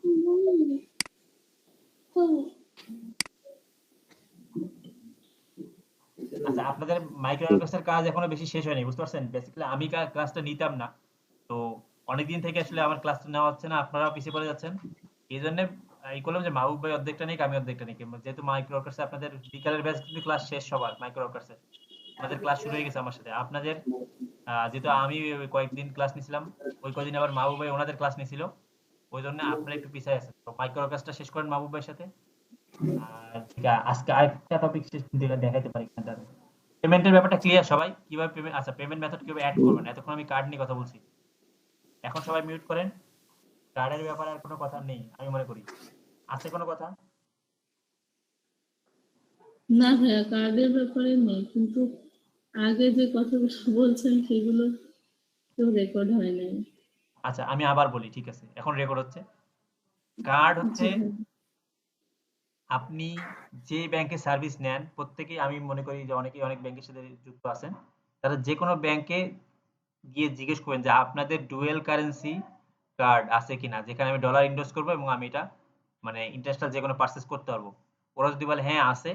আচ্ছা, আপনাদের মাইক্রো অর্কেস্ট্রার কাজ এখনো বেশি শেষ হয়নি, বুঝতে পারছেন? বেসিক্যালি আমি ক্লাসটা নিতাম না, তো অনেকদিন থেকে আসলে আমার ক্লাসটা নেওয়া হচ্ছে না, আপনারাও পিছিয়ে পড়ে যাচ্ছেন। এই জন্য এই করলাম যে মাহবুব ভাই অর্ধেকটা নিক, আমি অর্ধেকটা নিই। যেহেতু মাইক্রো অর্কেস্ট্রা আপনাদের বিকালের ব্যাচ কিন্তু ক্লাস শেষ সবার মাইক্রো অর্কেস্ট্রার, আমাদের ক্লাস শুরু হয়ে গেছে আমার সাথে। আপনাদের যেহেতু আমি ওই কয়েকদিন ক্লাস নিছিলাম, ওই কয়দিন আবার মাহবুব ভাই ওনাদের ক্লাস নিছিল, ওই জন্য আপনারা একটু পিছিয়ে আছেন। তো মাইক্রো অর্কেস্ট্রা শেষ করেন মাহবুব ভাইয়ের সাথে। আর ঠিক আছে, আজকে আরেকটা টপিক শেষ দেখাইতে পারি। পেমেন্টের ব্যাপারটা ক্লিয়ার সবাই? কিভাবে পেমেন্ট, আচ্ছা পেমেন্ট মেথড কিভাবে অ্যাড করবেন? এতক্ষণ আমি কার্ড নিয়ে কথা বলছি, এখন সবাই মিউট করেন। কার্ডের ব্যাপারে আর কোনো কথা নেই আমি মনে করি। আছে কোনো কথা?
না ভাইয়া, কার্ডের ব্যাপারে নেই, কিন্তু আগে যে কথাগুলো বলছেন সেগুলো তো রেকর্ড হয় নাই।
আচ্ছা, আমি আবার বলি, ঠিক আছে, এখন রেকর্ড হচ্ছে। কার্ড হচ্ছে
জি ভাইয়া।
আপনি যে ব্যাংকে সার্ভিস নেন, প্রত্যেকেই আমি মনে করি যে অনেকেই অনেক ব্যাংকের সাথে যুক্ত আছেন, তারা যে কোনো ব্যাংকে গিয়ে জিজ্ঞেস করবেন যে আপনাদের ডুয়েল কারেন্সি কার্ড আছে কিনা, যেখানে আমি ডলার ইনভেস্ট করবো এবং আমি এটা মানে ইন্টারন্যাশনাল যে কোনো পারচেস করতে পারবো। ওরা যদি বলে হ্যাঁ আছে,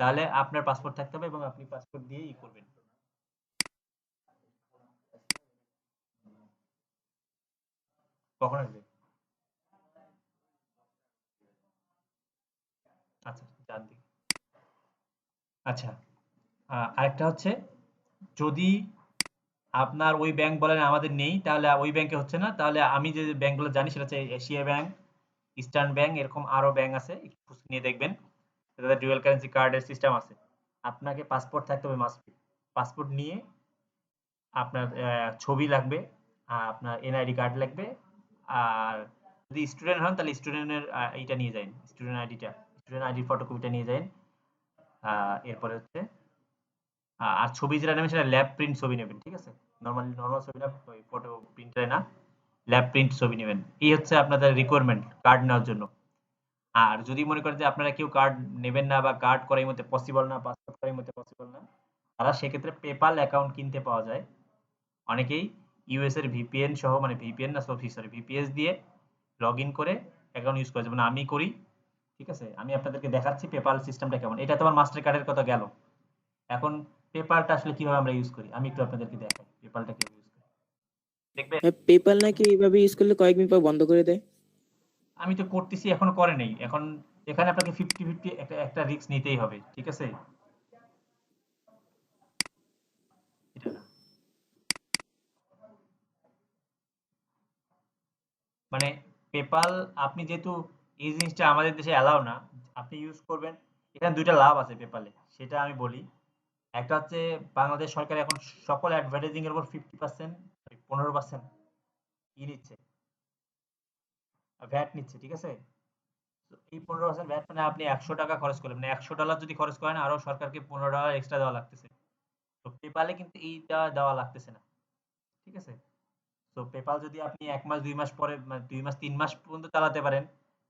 তাহলে আপনার পাসপোর্ট থাকতে হবে এবং আপনি পাসপোর্ট দিয়ে ই করবেন। কখন আসবে? আচ্ছা, জানতে। আচ্ছা, আরেকটা হচ্ছে, যদি আপনার ওই ব্যাংক বলেন আমাদের নেই, তাহলে ওই ব্যাংকে হচ্ছে না, তাহলে আমি যে ব্যাংকগুলো জানি সেটা হচ্ছে এশিয়া ব্যাংক, ইস্টার্ন ব্যাংক, এরকম আরো ব্যাংক আছে, একটু খোঁজ নিয়ে দেখবেন। তাদের ডুয়াল কারেন্সি কার্ডের সিস্টেম আছে। আপনাকে পাসপোর্ট থাকতে হবে, মাস্ট বি। পাসপোর্ট নিয়ে আপনার ছবি লাগবে, আপনার এনআইডি কার্ড লাগবে, আর যদি স্টুডেন্ট হন তাহলে স্টুডেন্টের এইটা নিয়ে যান, স্টুডেন্ট আইডি ফটোকপিটা নিয়ে যান। এরপরে হচ্ছে আর ছবি যেটা নেবেন সেটা ল্যাব প্রিন্ট ছবি নেবেন, ঠিক আছে? নর্মাল ছবি না, ওই ফটো প্রিন্টারে না, ল্যাব প্রিন্ট ছবি নেবেন। এই হচ্ছে আপনাদের রিকোয়ারমেন্ট কার্ড নেওয়ার জন্য। আর যদি মনে করেন যে আপনারা কেউ কার্ড নেবেন না বা কার্ড করার মধ্যে পসিবল না, পাসপোর্ট করার মধ্যে পসিবল না, তারা সেক্ষেত্রে পেপাল অ্যাকাউন্ট কিনতে পাওয়া যায়। অনেকেই ইউএস এর ভিপিএন সহ, মানে ভিপিএন না সরি ভিপিএস দিয়ে লগ ইন করে অ্যাকাউন্ট ইউজ করে, যেমন আমি করি। ঠিক আছে, আমি আপনাদেরকে দেখাচ্ছি পেপাল সিস্টেমটা কেমন। এটা তোমার মাস্টার কার্ডের কথা গেল, এখন পেপালটা আসলে কিভাবে আমরা ইউজ করি আমি একটু আপনাদেরকে দেখাই। পেপালটা কিভাবে ইউজ করি দেখবেন।
হ্যাঁ, পেপাল নাকি এইভাবে ইউজ করলে কয়েকদিন পর বন্ধ করে দেয়।
আমি তো করতেছি, এখনো করে নেই। এখন এখানে আপনাকে 50-50 একটা রিস্ক নিতেই হবে, ঠিক আছে? এটা না, মানে পেপাল আপনি যেহেতু এই জিনিসটা আমাদের দেশে অ্যালাউ না, আপনি ইউজ করবেন। এখানে দুইটা লাভ আছে পেপালে, সেটা আমি বলি। একটা হচ্ছে বাংলাদেশ সরকার এখন সকল অ্যাডভার্টাইজিং এর উপর 50%, 15% ই নিচ্ছে, ভ্যাট নিচ্ছে, ঠিক আছে? তো এই 15% ভ্যাট মানে আপনি 100 টাকা খরচ করলেন, মানে $100 যদি খরচ করেন আরো সরকারকে $15 এক্সট্রা দেওয়া লাগতেছে। তো পেপালে কিন্তু এইটা দেওয়া লাগতেছে না, ঠিক আছে? তো পেপাল যদি আপনি 1 মাস 2 মাস পরে, মানে 2 মাস 3 মাস পর্যন্ত চালাতে পারেন,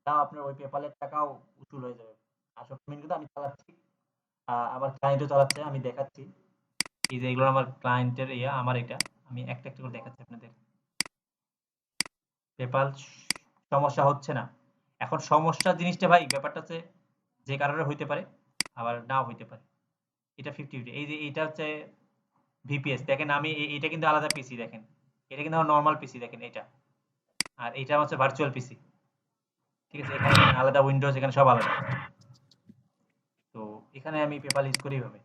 তাও আপনার ওই পেপালের টাকাও উসুল হয়ে যাবে। আসল পেমেন্ট কিন্তু আমি চালাচ্ছি, আমার ক্লায়েন্টও চালাচ্ছে, আমি দেখাচ্ছি। এই যে এগুলো আমার ক্লায়েন্টের আমার এটা আমি একটা একটা করে দেখাচ্ছি আপনাদের। পেপাল সমস্যা হচ্ছে না। এখন সমস্যা জিনিসটা ভাই, ব্যাপারটা হচ্ছে যে কারণে হইতে পারে, আবার নাও হইতে পারে। এটা 50-50। এই যে এটা হচ্ছে ভিপিএস, দেখেন আমি এটা কিন্তু আলাদা পিসি, দেখেন এটা কিন্তু আমার নর্মাল পিসি, দেখেন এটা। আর এটা হচ্ছে ভার্চুয়াল পিসি, ঠিক আছে? এখানে আলাদা উইন্ডোজ, এখানে সব আলাদা। তো এখানে আমি পেপাল ইউজ করি এইভাবে।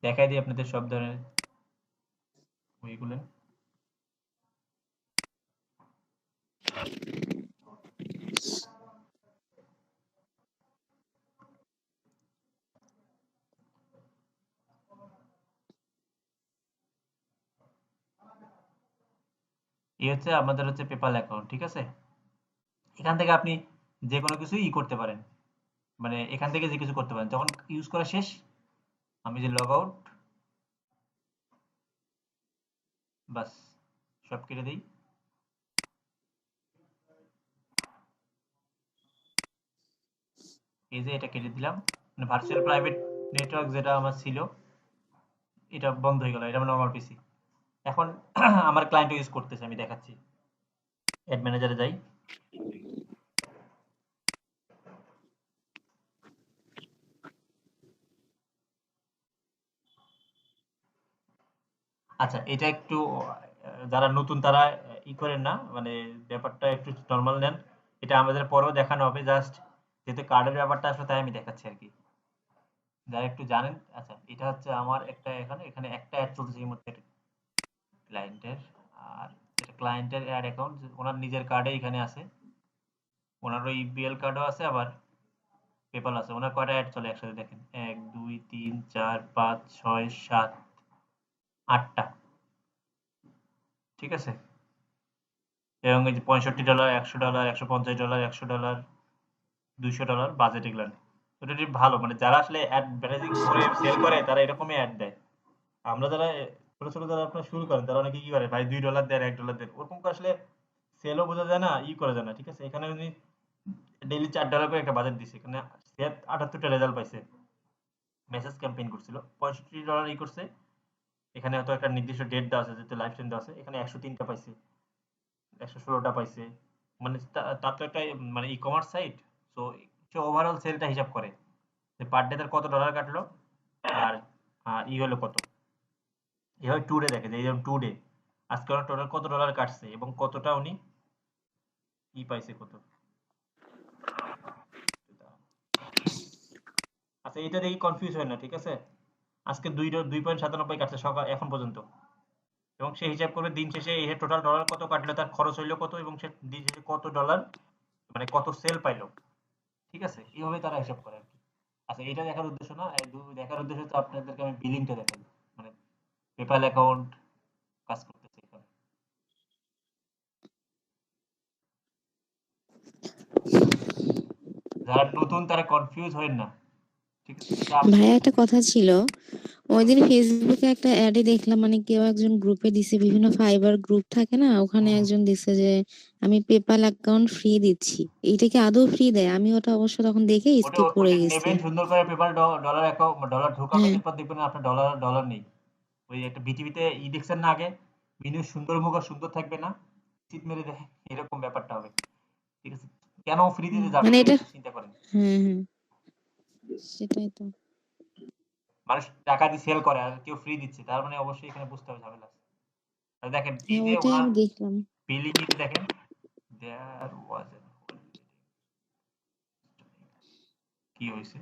দেখাই দিই আপনাদের সব ধরনের ওইগুলো। এই হচ্ছে আমাদের হচ্ছে পেপাল অ্যাকাউন্ট, ঠিক আছে? এখান থেকে আপনি যে কোনো কিছু করতে পারেন, মানে এখান থেকে যে কিছু করতে পারেন। যখন ইউজ করা শেষ, আমি যে লগ আউট, বাস সব কেটে দিই। এই যে এটা কেটে দিলাম, মানে ভার্চুয়াল প্রাইভেট নেটওয়ার্ক যেটা আমার ছিল এটা বন্ধ হয়ে গেল, এটা আমার নরমাল পিসি। এখন আমার ক্লায়েন্ট ইউজ করতেছে, আমি দেখাচ্ছি। অ্যাড ম্যানেজারে যাই। আচ্ছা, এটা একটু যারা নতুন তারা করেন না, মানে ব্যাপারটা একটু নর্মাল নেন। এটা আমাদের পরেও দেখানো হবে, জাস্ট যেহেতু কার্ডের ব্যাপারটা আসলে তাই আমি দেখাচ্ছি আর কি, যারা একটু জানেন। আচ্ছা, এটা হচ্ছে আমার একটা, এখানে এখানে একটা অ্যাড চলতেছে এই মুহূর্তে ক্লায়েন্টের। আর এটা ক্লায়েন্টের অ্যাড অ্যাকাউন্ট, ওনার নিজের কার্ডে এখানে আছে, ওনার ওই বিএল কার্ডও আছে, আবার পেপাল আছে। ওনার কয়টা অ্যাড চলে একসাথে দেখেন, 1 2 3 4 5 6 7 8টা, ঠিক আছে? এবং এই যে $65, $100, $150, $100, $200 বাজেট এগুলো। এটা ঠিক ভালো, মানে যারা আসলে অ্যাডভার্টাইজিং করে সেল করে তারা এরকমই অ্যাড দেয়। আমরা যারা ছোট ছোট যারা আপনার শুরু করেন তারা অনেকে কি করে, ভাই $2 দেন, $1 দেন, ওরকম করে আসলে সেলও বোঝা যায় না, করা যায় না, ঠিক আছে? এখানে উনি ডেইলি $4 করে একটা বাজেট দিছে, এখানে সে 78টা রেজাল্ট পাইছে, মেসেজ ক্যাম্পেইন করছিল, $65 করছে। এখানে হয়তো একটা নির্দিষ্ট ডেট দেওয়া আছে, যেতে লাইফ টাইম দেওয়া আছে, এখানে 103টা পাইছে, 116টা পাইছে। মানে তার তো একটা মানে কমার্স সাইট, সো সে ওভারঅল সেলটা হিসাব করে যে পার ডে তার কত ডলার কাটলো, আর হলো কত। এভাবে টু ডে দেখে যে এই যেমন টু ডে আজকে ওনার টোটাল কত ডলার কাটছে এবং কতটা উনি পাইছে কত। আচ্ছা, এটা দেখি কনফিউজ হয় না, ঠিক আছে? আজকে 2.97 কাটছে সকাল এখন পর্যন্ত, এবং সে হিসাব করবে দিন শেষে এই টোটাল ডলার কত কাটলো, তার খরচ হইলো কত, এবং সে দিন শেষে কত ডলার মানে কত সেল পাইলো, ঠিক আছে? এইভাবে তারা হিসাব করে আর কি। আচ্ছা, এটা দেখার উদ্দেশ্য না, দেখার উদ্দেশ্য হচ্ছে আপনাদেরকে আমি বিলিংটা দেখাবো, মানে পেপ্যাল অ্যাকাউন্ট কাজ করতেছে এখানে। যারা নতুন তারা কনফিউজ হবেন না, ঠিক আছে? এটা
ভাইয়া একটা কথা ছিল, ওই দিন ফেসবুকে একটা অ্যাডে দেখলাম, মানে কেউ একজন গ্রুপে দিছে, বিভিন্ন ফাইবার গ্রুপ থাকে না, ওখানে একজন দিছে যে আমি পেপাল অ্যাকাউন্ট ফ্রি দিচ্ছি। এইটা কি আদৌ ফ্রি দেয়? আমি ওটা অবশ্য তখন দেখে
ওটা
স্কিপ করে
ওটা
গেছি।
নেবেন সুন্দর করে, পেপাল ডলার অ্যাকাউন্ট ডলার ঢোকাবেন,
হ্যাঁ,
এরপর দেখবেন আপনার ডলার ডলার নেই। ওই একটা বিটিভিতে দেখছেন না আগে, বিনু সুন্দর মুখ আর সুন্দর থাকবে না, চিত মেরে দেয়, এরকম ব্যাপারটা হবে, ঠিক আছে? কেন ফ্রি দিতে যাবে
মানে
এটা
এটা,
একটু চিন্তা করেন।
হ্যাঁ হ্যাঁ, সেটাই তো।
মানুষ টাকা দিয়ে সেল করে আর কেউ ফ্রি দিচ্ছে, তার মানে অবশ্যই এখানে বুঝতে হবে ঝামেলা আছে। আর দেখেন এই
হ্যাঁ,
যে
ওইটাই
ওনার
আমি দেখলাম।
বিলিং এ দেখেন, দেয়ার ওয়াজ কি হয়েছে,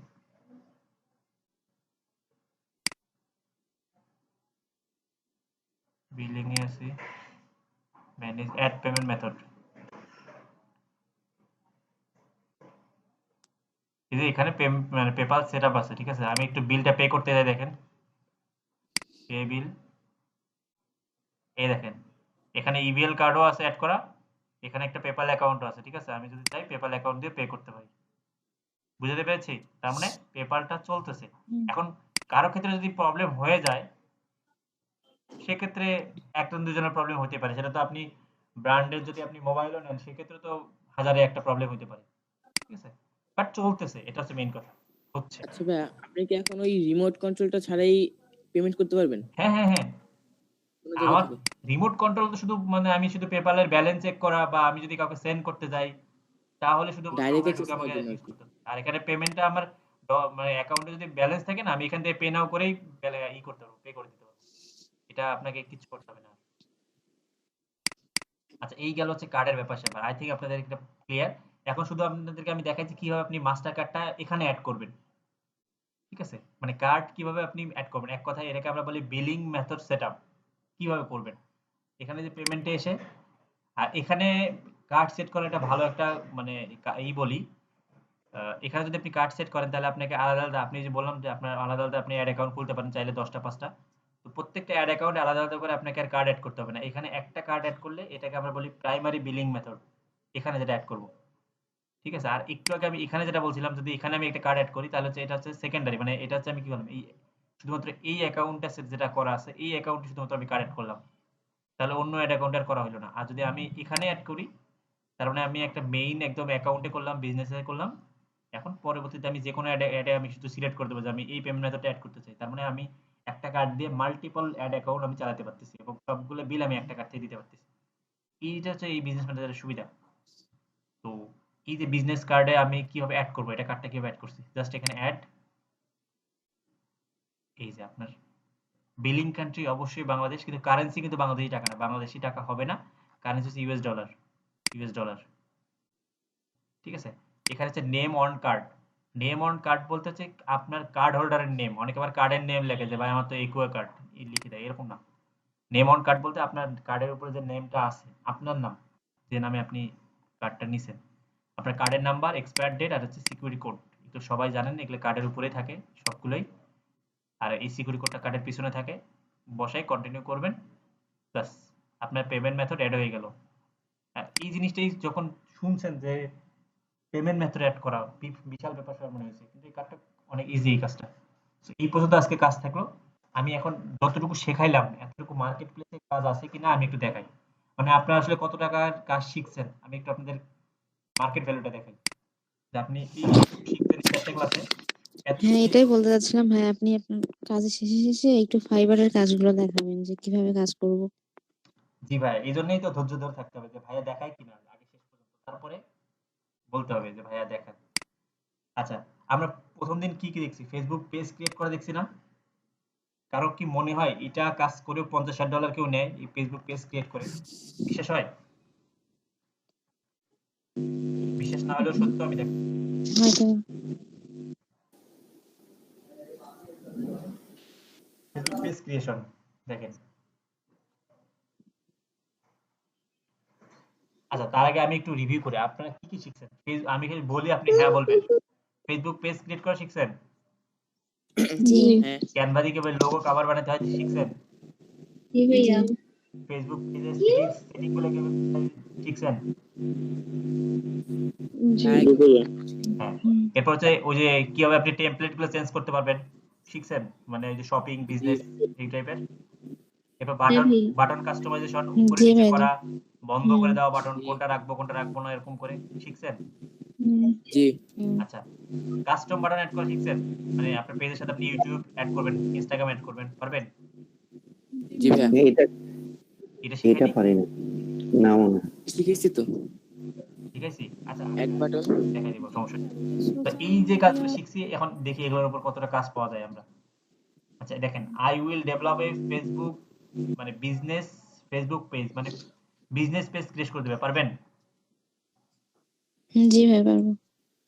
বিলিং এ আছে ম্যানেজ অ্যাড পেমেন্ট মেথড। এই যে এখানে মানে পেপাল সেটআপ আছে, ঠিক আছে? আমি একটু বিলটা পে করতে যাই, দেখেন পে বিল, এই দেখেন এখানে ইবিএল কার্ডও আছে অ্যাড করা, এখানে একটা পেপাল অ্যাকাউন্টও আছে, ঠিক আছে? আমি যদি চাই পেপাল অ্যাকাউন্ট দিয়ে পে করতে পারি। বুঝতে পেরেছি? তার মানে পেপালটা চলতেছে।
হুম।
এখন কারো ক্ষেত্রে যদি প্রবলেম হয়ে যায়, সেক্ষেত্রে একজন দুজনের প্রবলেম হতে পারে, সেটা তো আপনি ব্র্যান্ডের যদি আপনি মোবাইলও নেন সেক্ষেত্রে তো হাজারে একটা প্রবলেম হতে পারে, ঠিক আছে? বাট চলতেছে, এটা হচ্ছে মেইন কথা, হচ্ছে।
আচ্ছা ভাইয়া, আপনি কি এখন ওই রিমোট কন্ট্রোলটা ছাড়াই পেমেন্ট করতে পারবেন
হ্যাঁ হ্যাঁ হ্যাঁ,
কোনো জায়গা
আমার
থেকে?
রিমোট কন্ট্রোল তো শুধু মানে আমি শুধু পেপালের ব্যালেন্স চেক করা, বা আমি যদি কাউকে সেন্ড করতে যাই তাহলে শুধুমাত্র
ডাইরেক্ট
ওখানে
অ্যাক্সেস
ঢুকে
নেওয়ার
আমাকে
জন্য আর
ইউজ
কি।
করতে হবে। আর এখানে পেমেন্টটা আমার মানে অ্যাকাউন্টে যদি ব্যালেন্স থাকে না, আমি এখান থেকে পে নাও করেই করতে পারবো, পে করে দিতে পারবো। এটা আপনাকে কিছু করতে হবে না। আচ্ছা, এই গেল হচ্ছে কার্ডের ব্যাপার স্যাপার। আই থিঙ্ক আপনাদের এটা ক্লিয়ার। এখন শুধু আপনাদেরকে আমি দেখাচ্ছি কিভাবে আপনি মাস্টার কার্ডটা এখানে অ্যাড করবেন, ঠিক আছে? মানে কার্ড কিভাবে আপনি অ্যাড করবেন, এক কথায় এটাকে আমরা বলি বিলিং মেথড সেটআপ, কিভাবে করবেন। এখানে যে পেমেন্টে এসে, আর এখানে কার্ড সেট করা একটা ভালো একটা মানে বলি, এখানে যদি আপনি কার্ড সেট করেন তাহলে আপনাকে আলাদা আলাদা, আপনি যে বললাম যে আপনার আলাদা আলাদা আপনি অ্যাড অ্যাকাউন্ট খুলতে পারেন চাইলে 10টা 5টা, তো প্রত্যেকটা অ্যাড অ্যাকাউন্টে আলাদা আলাদা করে আপনাকে আর কার্ড অ্যাড করতে হবে না। এখানে একটা কার্ড অ্যাড করলে এটাকে আমরা বলি প্রাইমারি বিলিং মেথড। এখানে যেটা অ্যাড করব, ঠিক আছে? আর একটু আগে আমি এখানে যেটা বলছিলাম, যদি এখানে আমি একটা কার্ড অ্যাড করি তাহলে হচ্ছে এটা হচ্ছে সেকেন্ডারি, মানে এটা হচ্ছে আমি কি করলাম, এই শুধুমাত্র এই অ্যাকাউন্টটা যেটা করা আছে এই অ্যাকাউন্টে শুধুমাত্র আমি কার্ড অ্যাড করলাম, তাহলে অন্য অ্যাড অ্যাকাউন্ট আর করা হলো না। আর যদি আমি এখানে অ্যাড করি তার মানে আমি একটা মেইন একদম অ্যাকাউন্টে করলাম, বিজনেসে করলাম। এখন পরবর্তীতে আমি যে কোনো অ্যাডে আমি শুধু সিলেক্ট করে দেবো যে আমি এই পেমেন্ট মেথডটা অ্যাড করতে চাই। তার মানে আমি একটা কার্ড দিয়ে মাল্টিপল অ্যাড অ্যাকাউন্ট আমি চালাতে পারতেছি এবং সবগুলো বিল আমি একটা কার্ড থেকে দিতে পারতেছি। এইটা হচ্ছে এই বিজনেস ম্যানেজারের সুবিধা। তো এই যে বিজনেস কার্ডে আমি কিভাবে অ্যাড করবো, এটা কার্ডটা কিভাবে অ্যাড করছি, জাস্ট এখানে অ্যাড, এই যে আপনার বিলিং কান্ট্রি অবশ্যই বাংলাদেশ, কিন্তু কারেন্সি কিন্তু বাংলাদেশি টাকা না, বাংলাদেশি টাকা হবে না, কারেন্সি হচ্ছে ইউএস ডলার, ইউএস ডলার, ঠিক আছে? এখানে হচ্ছে name on card. Name on card বলতে হচ্ছে আপনার কার্ড হোল্ডারের নেম। অনেকে আবার কার্ডের নেম লেখে যে ভাই আমার তো একুয়া কার্ড লিখে দেয়, এরকম না। নেম অন কার্ড বলতে আপনার কার্ডের উপরে যে নেমটা আছে আপনার নাম, যে নামে আপনি কার্ডটা নিছেন, আপনার কার্ডের নাম্বার, এক্সপায়ার ডেট আর হচ্ছে সিকিউরিটি কোড। তো সবাই জানেন এগুলো কার্ডের উপরেই থাকে সবগুলোই। আর এই সিকিউরিটি কোডটা কার্ডের পিছনে থাকে, বসাই কন্টিনিউ করবেন, ব্যাস আপনার পেমেন্ট মেথড অ্যাড হয়ে গেল। আর এই জিনিসটাই যখন শুনছেন যে পেমেন্ট মেথড অ্যাড করা বিশাল ব্যাপার স্যাপার মনে হয়েছে, কিন্তু এই কাজটা অনেক ইজি এই কাজটা। So, এই পর্যন্ত আজকে কাজ থাকলো। আমি এখন যতটুকু শেখাইলাম এতটুকু মার্কেট প্লেসে কাজ আছে কিনা আমি একটু দেখাই, মানে আপনারা আসলে কত টাকার কাজ শিখছেন আমি একটু আপনাদের মার্কেট ভ্যালুটা দেখাই, যে আপনি এই শিখছেন 4টে ক্লাসে
হ্যাঁ, এটাই বলতে চাচ্ছিলাম ভাই, আপনি আপনার কাজের শেষে শেষে একটু ফাইবারের কাজগুলো দেখাবেন যে কিভাবে কাজ করব।
জি ভাই, এই জন্যই তো ধৈর্য ধরে থাকতে হবে যে ভাইয়া দেখায় কিনা আগে শেষ পর্যন্ত, তারপরে বলতে হবে যে ভাইয়া দেখান। আচ্ছা, আমরা প্রথম দিন কি কি দেখছি, ফেসবুক পেজ ক্রিয়েট করে দেখছি না? কারো কি মনে হয় এটা কাজ করেও $50-60 কেউ নেয় এই ফেসবুক পেজ ক্রিয়েট করে? বিশ্বাস হয়? বিশ্বাস না হলেও সত্য, আমি দেখ
হয়তো
ফেসবুক পেজ ক্রিয়েশন দেখেন। আচ্ছা, তার আগে আমি একটু রিভিউ করি আপনারা কি কি শিখছেন। আমি খালি বলি আপনি হ্যাঁ বলবেন। ফেসবুক পেজ ক্রিয়েট করা শিখছেন?
জি।
হ্যাঁ
ক্যানভা দিয়ে কিভাবে লোগো কভার বানাতে হয় শিখছেন?
জি ভাইয়া।
ফেসবুক পেজের সেটিং গুলো কিভাবে শিখছেন?
জি।
হ্যাঁ। এরপর হচ্ছে ওই যে কিভাবে আপনি টেমপ্লেট গুলো চেঞ্জ করতে পারবেন শিখছেন, মানে ওই যে শপিং বিজনেস এই টাইপের। এরপর
হ্যাঁ
বাটন
ভাইয়া।
বাটন কাস্টমাইজেশন উপরে
জি
নিচে
ভাই।
করা, বন্ধ
হুম।
করে দেওয়া বাটন, কোনটা রাখবো কোনটা রাখবো না এরকম করে শিখছেন?
জি
আচ্ছা, কাস্টম বাটন অ্যাড করা শিখছেন, মানে আপনার পেজের সাথে আপনি ইউটিউব অ্যাড করবেন, ইনস্টাগ্রাম অ্যাড করবেন, পারবেন?
জি ভাইয়া
এটা
এটা শিখাই
এটা
দিই?
পারি না, নাও না।
শিখেছি তো
শিখাইছি? আচ্ছা,
এক বাটন।
দেখাই দিব, সমস্যা নেই। তো এই যে কাজগুলো শিখছি এখন দেখি এগুলোর উপর কতটা কাজ পাওয়া যায় আমরা। আচ্ছা দেখেন, I will develop a Facebook, মানে বিজনেস ফেসবুক পেজ, মানে বিজনেস পেজ ক্রিয়েট করে দেবে, পারবেন?
জি ভাই, পারবো।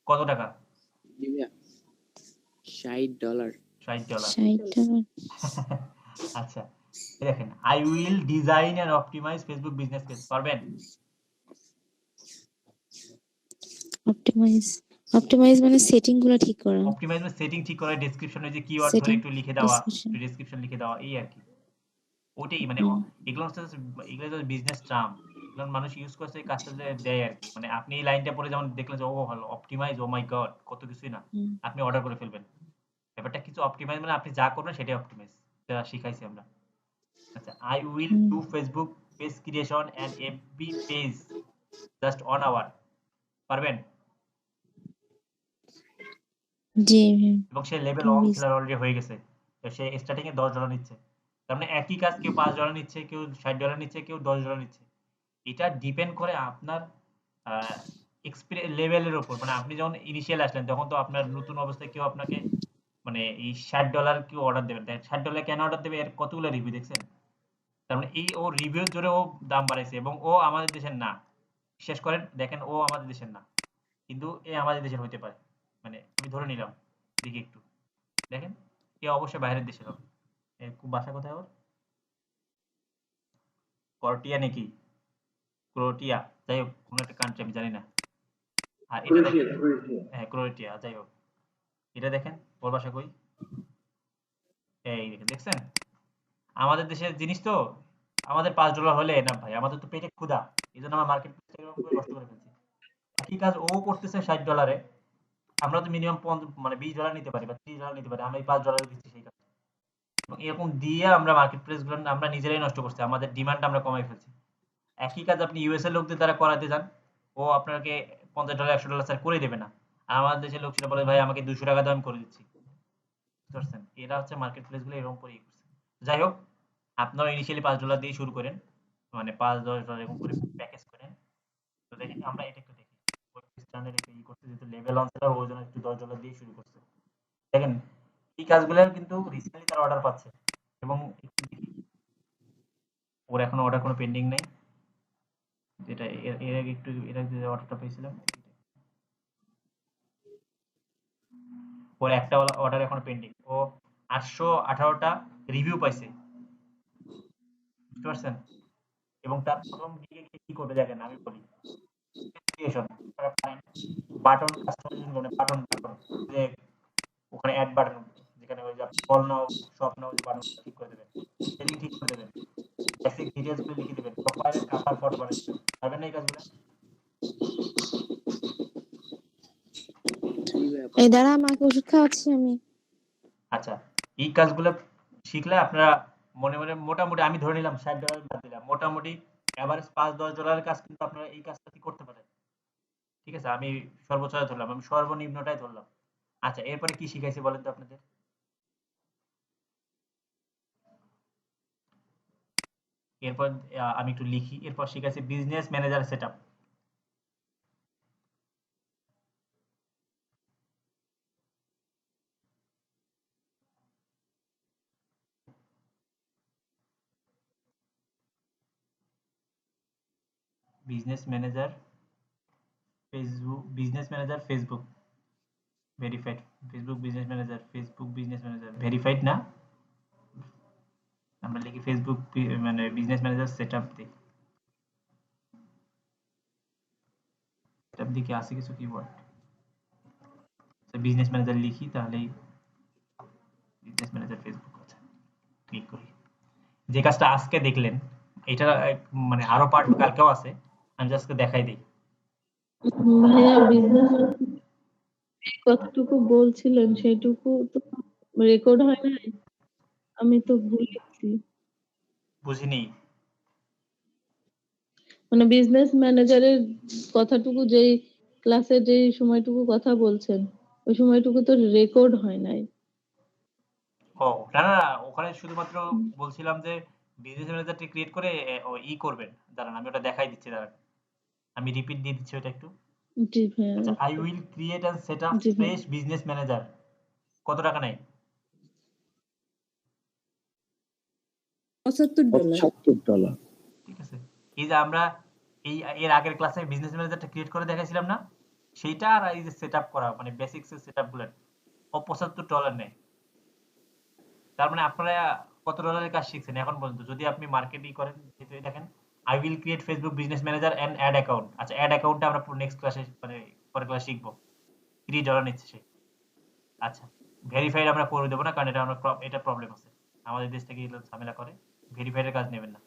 কত টাকা?
জি ভাইয়া $60
$60।
60 টাকা।
আচ্ছা, এই দেখেন, I will design and optimize Facebook business page, পারবেন?
অপটিমাইজ অপটিমাইজ মানে সেটিং গুলো ঠিক করা।
অপটিমাইজ মানে সেটিং ঠিক করা, ডেসক্রিপশনে যে কিওয়ার্ড ধরে
সেটিং
একটু লিখে দেওয়া,
ডেসক্রিপশন।
একটু ডেসক্রিপশন লিখে দেওয়া, এই আর কি। ওটাই মানে এগুলো হচ্ছে, এগুলো হচ্ছে বিজনেস টার্ম, এগুলো মানুষ ইউজ করছে এই কাজটা যে দেয় আর কি। মানে আপনি এই লাইনটা পড়ে যেমন দেখলেন যে ও ভালো অপটিমাইজ, ও মাই গড কত কিছুই না, আপনি অর্ডার করে ফেলবেন। ব্যাপারটা কিছু অপটিমাইজ মানে আপনি যা করবেন সেটাই অপটিমাইজ, যেটা শিখাইছি আমরা। আচ্ছা, I will do Facebook page creation and FB page just on hour, পারবেন?
জি
এবং সে লেভেল অন সেলার অলরেডি হয়ে গেছে, তো সে স্টার্টিং এ $10 নিচ্ছে। তার মানে একই কাজ কেউ $5 নিচ্ছে, কেউ $60 নিচ্ছে, কেউ $10 নিচ্ছে। এটা ডিপেন্ড করে আপনার এক্সপিরিয়েন্স লেভেলের উপর। মানে আপনি যখন ইনিশিয়াল আসলেন তখন তো আপনার নতুন অবস্থায় কেউ আপনাকে মানে এই $60 কেউ অর্ডার দেবে, $60 কেন অর্ডার দেবে, এর কতগুলো রিভিউ দেখছেন? তার মানে এই ও রিভিউর জোরে ও দাম বাড়াইছে, এবং ও আমাদের দেশের না। বিশ্বাস করেন, দেখেন ও আমাদের দেশের না, কিন্তু এ আমাদের দেশের হইতে পারে। মানে আমি ধরে নিলাম, দেখি একটু দেখেন, এ অবশ্যই বাইরের দেশের হবে। খুব বাসা কোথায় ওর? করটিয়া নাকি ক্রোয়েটিয়া, যাই হোক কোনো একটা কান্ট্রি, আমি জানি না। আর এটা দেখেন, হ্যাঁ ক্রোয়েটিয়া, যাই হোক এটা দেখেন ওর বাসা কই, এই দেখেন, দেখছেন? আমাদের দেশের জিনিস তো, আমাদের $5 হলে না ভাই, আমাদের তো পেটে ক্ষুধা, এই জন্য আমরা মার্কেট প্লেস এরকম করে নষ্ট করে ফেলছি। একই কাজ ও করতেছে $60, আমরা তো মিনিমাম মানে $20 নিতে পারি বা $30 নিতে পারি, আমরা এই $5 দিচ্ছি সেই কাজ। এবং এরকম দিয়ে আমরা মার্কেট প্লেস গুলো আমরা নিজেরাই নষ্ট করছি, আমাদের ডিমান্ড আমরা কমাই ফেলছি। একই কাজ আপনি ইউএস এর লোকদের দ্বারা করাতে যান, ও আপনাকে $50 $100 স্যার করে দেবে না। আর আমাদের দেশের লোক সেটা বলে, ভাই আমাকে $200 দাও আমি করে দিচ্ছি। বুঝতে পারছেন? এরা হচ্ছে মার্কেট প্লেস গুলো এরকম করে করছে। যাই হোক, আপনারা ইনিশিয়ালি $5 দিয়ে শুরু করেন, মানে $5-10 এরকম করে প্যাকেজ করেন। তো দেখেন আমরা এটা একটু দেখি, স্ট্যান্ডার্ড একটা করতে যেহেতু লেভেল অন সেলার, ওই জন্য একটু $10 দিয়ে শুরু করছে। দেখেন এই কাজগুলো কিন্তু রিসেন্টলি তারা অর্ডার পাচ্ছে, এবং একটু দেখি ওর এখনো অর্ডার কোনো পেন্ডিং নেই, যেটা এর আগে একটু এর আগে যে অর্ডারটা পেয়েছিলাম, ওর একটা অর্ডার এখনো পেন্ডিং। ও 818টা রিভিউ পাইছে, বুঝতে পারছেন? এবং তার প্রথম দিকে গিয়ে কি করবে দেখেন, আমি বলি ক্রিয়েশন বাটন, কাস্টমাইজেশন বাটন যে ওখানে অ্যাড বাটন, যেখানে ওই যে কল নাও শপ নাও যে বাটন ঠিক করে দেবেন, সেটিং ঠিক করে দেবেন, বেসিক ডিটেইলস গুলো লিখে দিবেন, প্রোফাইলের কাভার ফটো বানাতে পারবেন না এই কাজগুলো?
এই দ্বারা আমাকে ওষুধ খাওয়াচ্ছি আমি।
আচ্ছা, এই কাজগুলো শিখলে আপনারা মনে মনে মোটামুটি, আমি ধরে নিলাম $60 বাদ দিলাম, মোটামুটি এভারেজ $5-10 কাজ কিন্তু আপনারা এই কাজটা করতে পারেন। ঠিক আছে, আমি সর্বোচ্চটা ধরলাম, আমি সর্বনিম্নটাই ধরলাম। আচ্ছা, এরপরে কি শিখাইছি বলেন তো আপনাদের? এরপর আমি একটু লিখি। এরপর শিখাইছি business manager setup. Business manager Facebook verified, Facebook business manager verified না, আমরা লিখি ফেসবুক মানে বিজনেস ম্যানেজার সেটআপ দিই। সেটআপ দিকে আছে কিছু কিওয়ার্ড, বিজনেস ম্যানেজার লিখি, তাহলেই বিজনেস ম্যানেজার ফেসবুক আছে, ক্লিক করি। যে কাজটা আজকে দেখলেন, এটা মানে আরো পার্ট কালকেও আছে, আমি জাস্ট দেখাই দিই।
ভাইয়া বিজনেস কতটুকু বলছিলেন সেটুকু তো রেকর্ড হয় নাই, আমি তো ভুল লিখছি।
বুঝিনি।
মানে বিজনেস ম্যানেজারের কথাটুকু, যেই ক্লাসে যেই সময়টুকু কথা বলছেন ওই সময়টুকু তো রেকর্ড হয় নাই।
ও না না না, ওখানে শুধুমাত্র বলছিলাম যে বিজনেস ম্যানেজারটি ক্রিয়েট করে করবেন। দাঁড়ান আমি ওটা দেখাই দিচ্ছি, দাঁড়ান আমি রিপিট দিয়ে দিচ্ছি ওটা একটু।
জি ভাইয়া।
আচ্ছা, I will create and set up
জি ভাইয়া।
Fresh business manager. কত টাকা নেয়?
$75।
$75।
ঠিক আছে, এই যে আমরা এর আগের ক্লাসে বিজনেস ম্যানেজারটা ক্রিয়েট করে দেখাইছিলাম না, সেইটা আর এই যে সেট আপ করা মানে বেসিক্স এর সেট আপ গুলো, ও $75 নেয়। তার মানে আপনারা কত ডলারের কাজ শিখছেন এখন পর্যন্ত? যদি আপনি মার্কেটিং করেন, যেহেতু দেখেন I will create Facebook business manager and ad account. আচ্ছা, অ্যাড অ্যাকাউন্টটা আমরা নেক্সট ক্লাসে মানে পরের ক্লাসে শিখবো। $3 নিচ্ছে সে। আচ্ছা, ভেরিফাইড আমরা করে দেবো না, কারণ এটা প্রবলেম আছে, আমাদের দেশ থেকে এগুলো ঝামেলা করে, ভেরিফাইডের কাজ নেবেন না।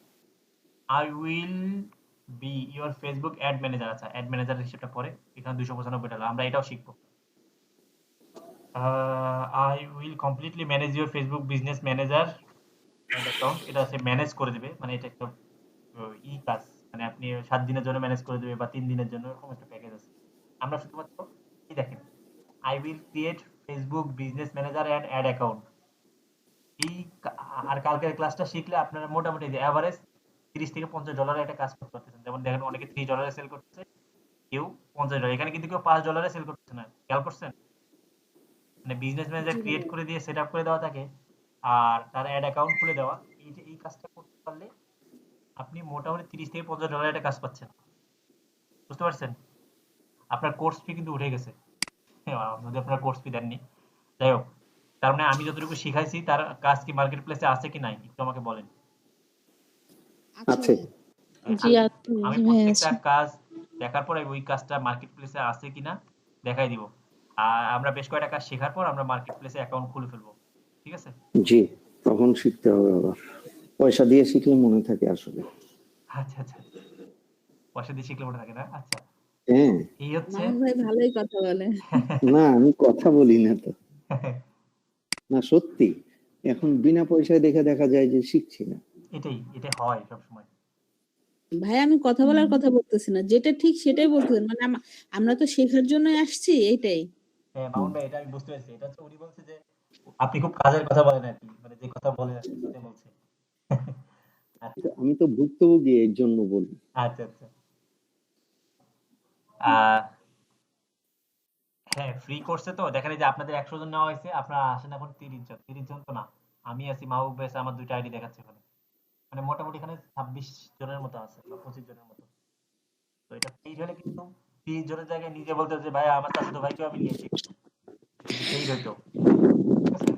I will be your Facebook ad manager. আচ্ছা, অ্যাড ম্যানেজার হিসেবটা পরে, এখানে $295, আমরা এটাও শিখবো। I will completely manage your Facebook business manager account. এটা হচ্ছে ম্যানেজ করে দেবে, মানে এটা একটা কাজ, মানে আপনি 7 দিনের জন্য ম্যানেজ করে দেবে বা 3 দিনের জন্য, এরকম একটা প্যাকেজ আছে। আমরা শুধুমাত্র কি দেখেন, I will create Facebook business manager and ad account. আর কালকের ক্লাসটা শিখলে আপনারা মোটামুটি যে এভারেজ $30 থেকে $50 একটা কাজ করতে পারতেছেন। যেমন দেখেন অনেকে $3 সেল করতেছে, কেউ $50, এখানে কিন্তু কেউ $5 সেল করতেছে না, খেয়াল করছেন? মানে বিজনেস ম্যানেজার ক্রিয়েট করে দিয়ে সেট আপ করে দেওয়া থাকে, আর তার অ্যাড অ্যাকাউন্ট খুলে দেওয়া, এই কাজটা করতে পারলে আপনি মোটামুটি $30 থেকে $50 একটা কাজ পাচ্ছেন। বুঝতে পারছেন? আপনার কোর্স ফি কিন্তু উঠে গেছে, যদি আপনার কোর্স ফি দেননি। যাই হোক, তার মানে আমি যতটুকু শিখাইছি তার কাজ কি মার্কেট প্লেসে আছে কি নাই একটু আমাকে বলেন।
আছে।
জি আছে।
আমি প্রত্যেকটা কাজ দেখার পরে ওই কাজটা মার্কেট প্লেসে আছে কিনা দেখাই দিব। আর আমরা বেশ কয়েকটা কাজ শেখার পর আমরা মার্কেট প্লেসে অ্যাকাউন্ট খুলে ফেলবো। ঠিক আছে?
জি, তখন শিখতে হবে আবার। পয়সা দিয়ে শিখলে মনে থাকে আসলে।
আচ্ছা আচ্ছা, পয়সা দিয়ে শিখলে মনে থাকে না। আচ্ছা,
হ্যাঁ,
এই হচ্ছে
মামুন ভাই ভালোই কথা বলে।
না আমি কথা বলি না তো, না সত্যি এখন বিনা পয়সায় দেখে দেখা যায় যে শিখছি না।
এটাই হয় সবসময়।
ভাই আমি কথা বলার কথা বলতেছি না, যেটা ঠিক সেটাই বলতেছেন, মানে আমরা তো শেখার জন্যই আসছি, এইটাই।
হ্যাঁ মামুন ভাই, এটা আমি বুঝতে পারছি। এটা হচ্ছে উনি বলছে যে আপনি খুব কাজের কথা বলেন আর কি, মানে যে কথা বলেন আর কি সেটা বলছে। আচ্ছা
আমি তো ভুক্তভোগী এর জন্য বলি।
আচ্ছা আচ্ছা। আহ হ্যাঁ, ফ্রি কোর্সে তো দেখেন এই যে আপনাদের 100 জন নেওয়া হয়েছে, আপনারা আসেন এখন 30 জন। 30 জন তো না, আমি আছি, মাহবুব ভাই আছে, আমার 2টা আইডি দেখাচ্ছে ওখানে। মানে মোটামুটি এখানে 26 জনের মতো আছে বা 25 জনের মতো। তো এটা পেইড হলে কিন্তু 30 জনের জায়গায় নিজে বলতে যে ভাই আমার চাচাতো ভাইকেও আমি নিয়েছি, যদি পেইড হইতো, ঠিক আছে?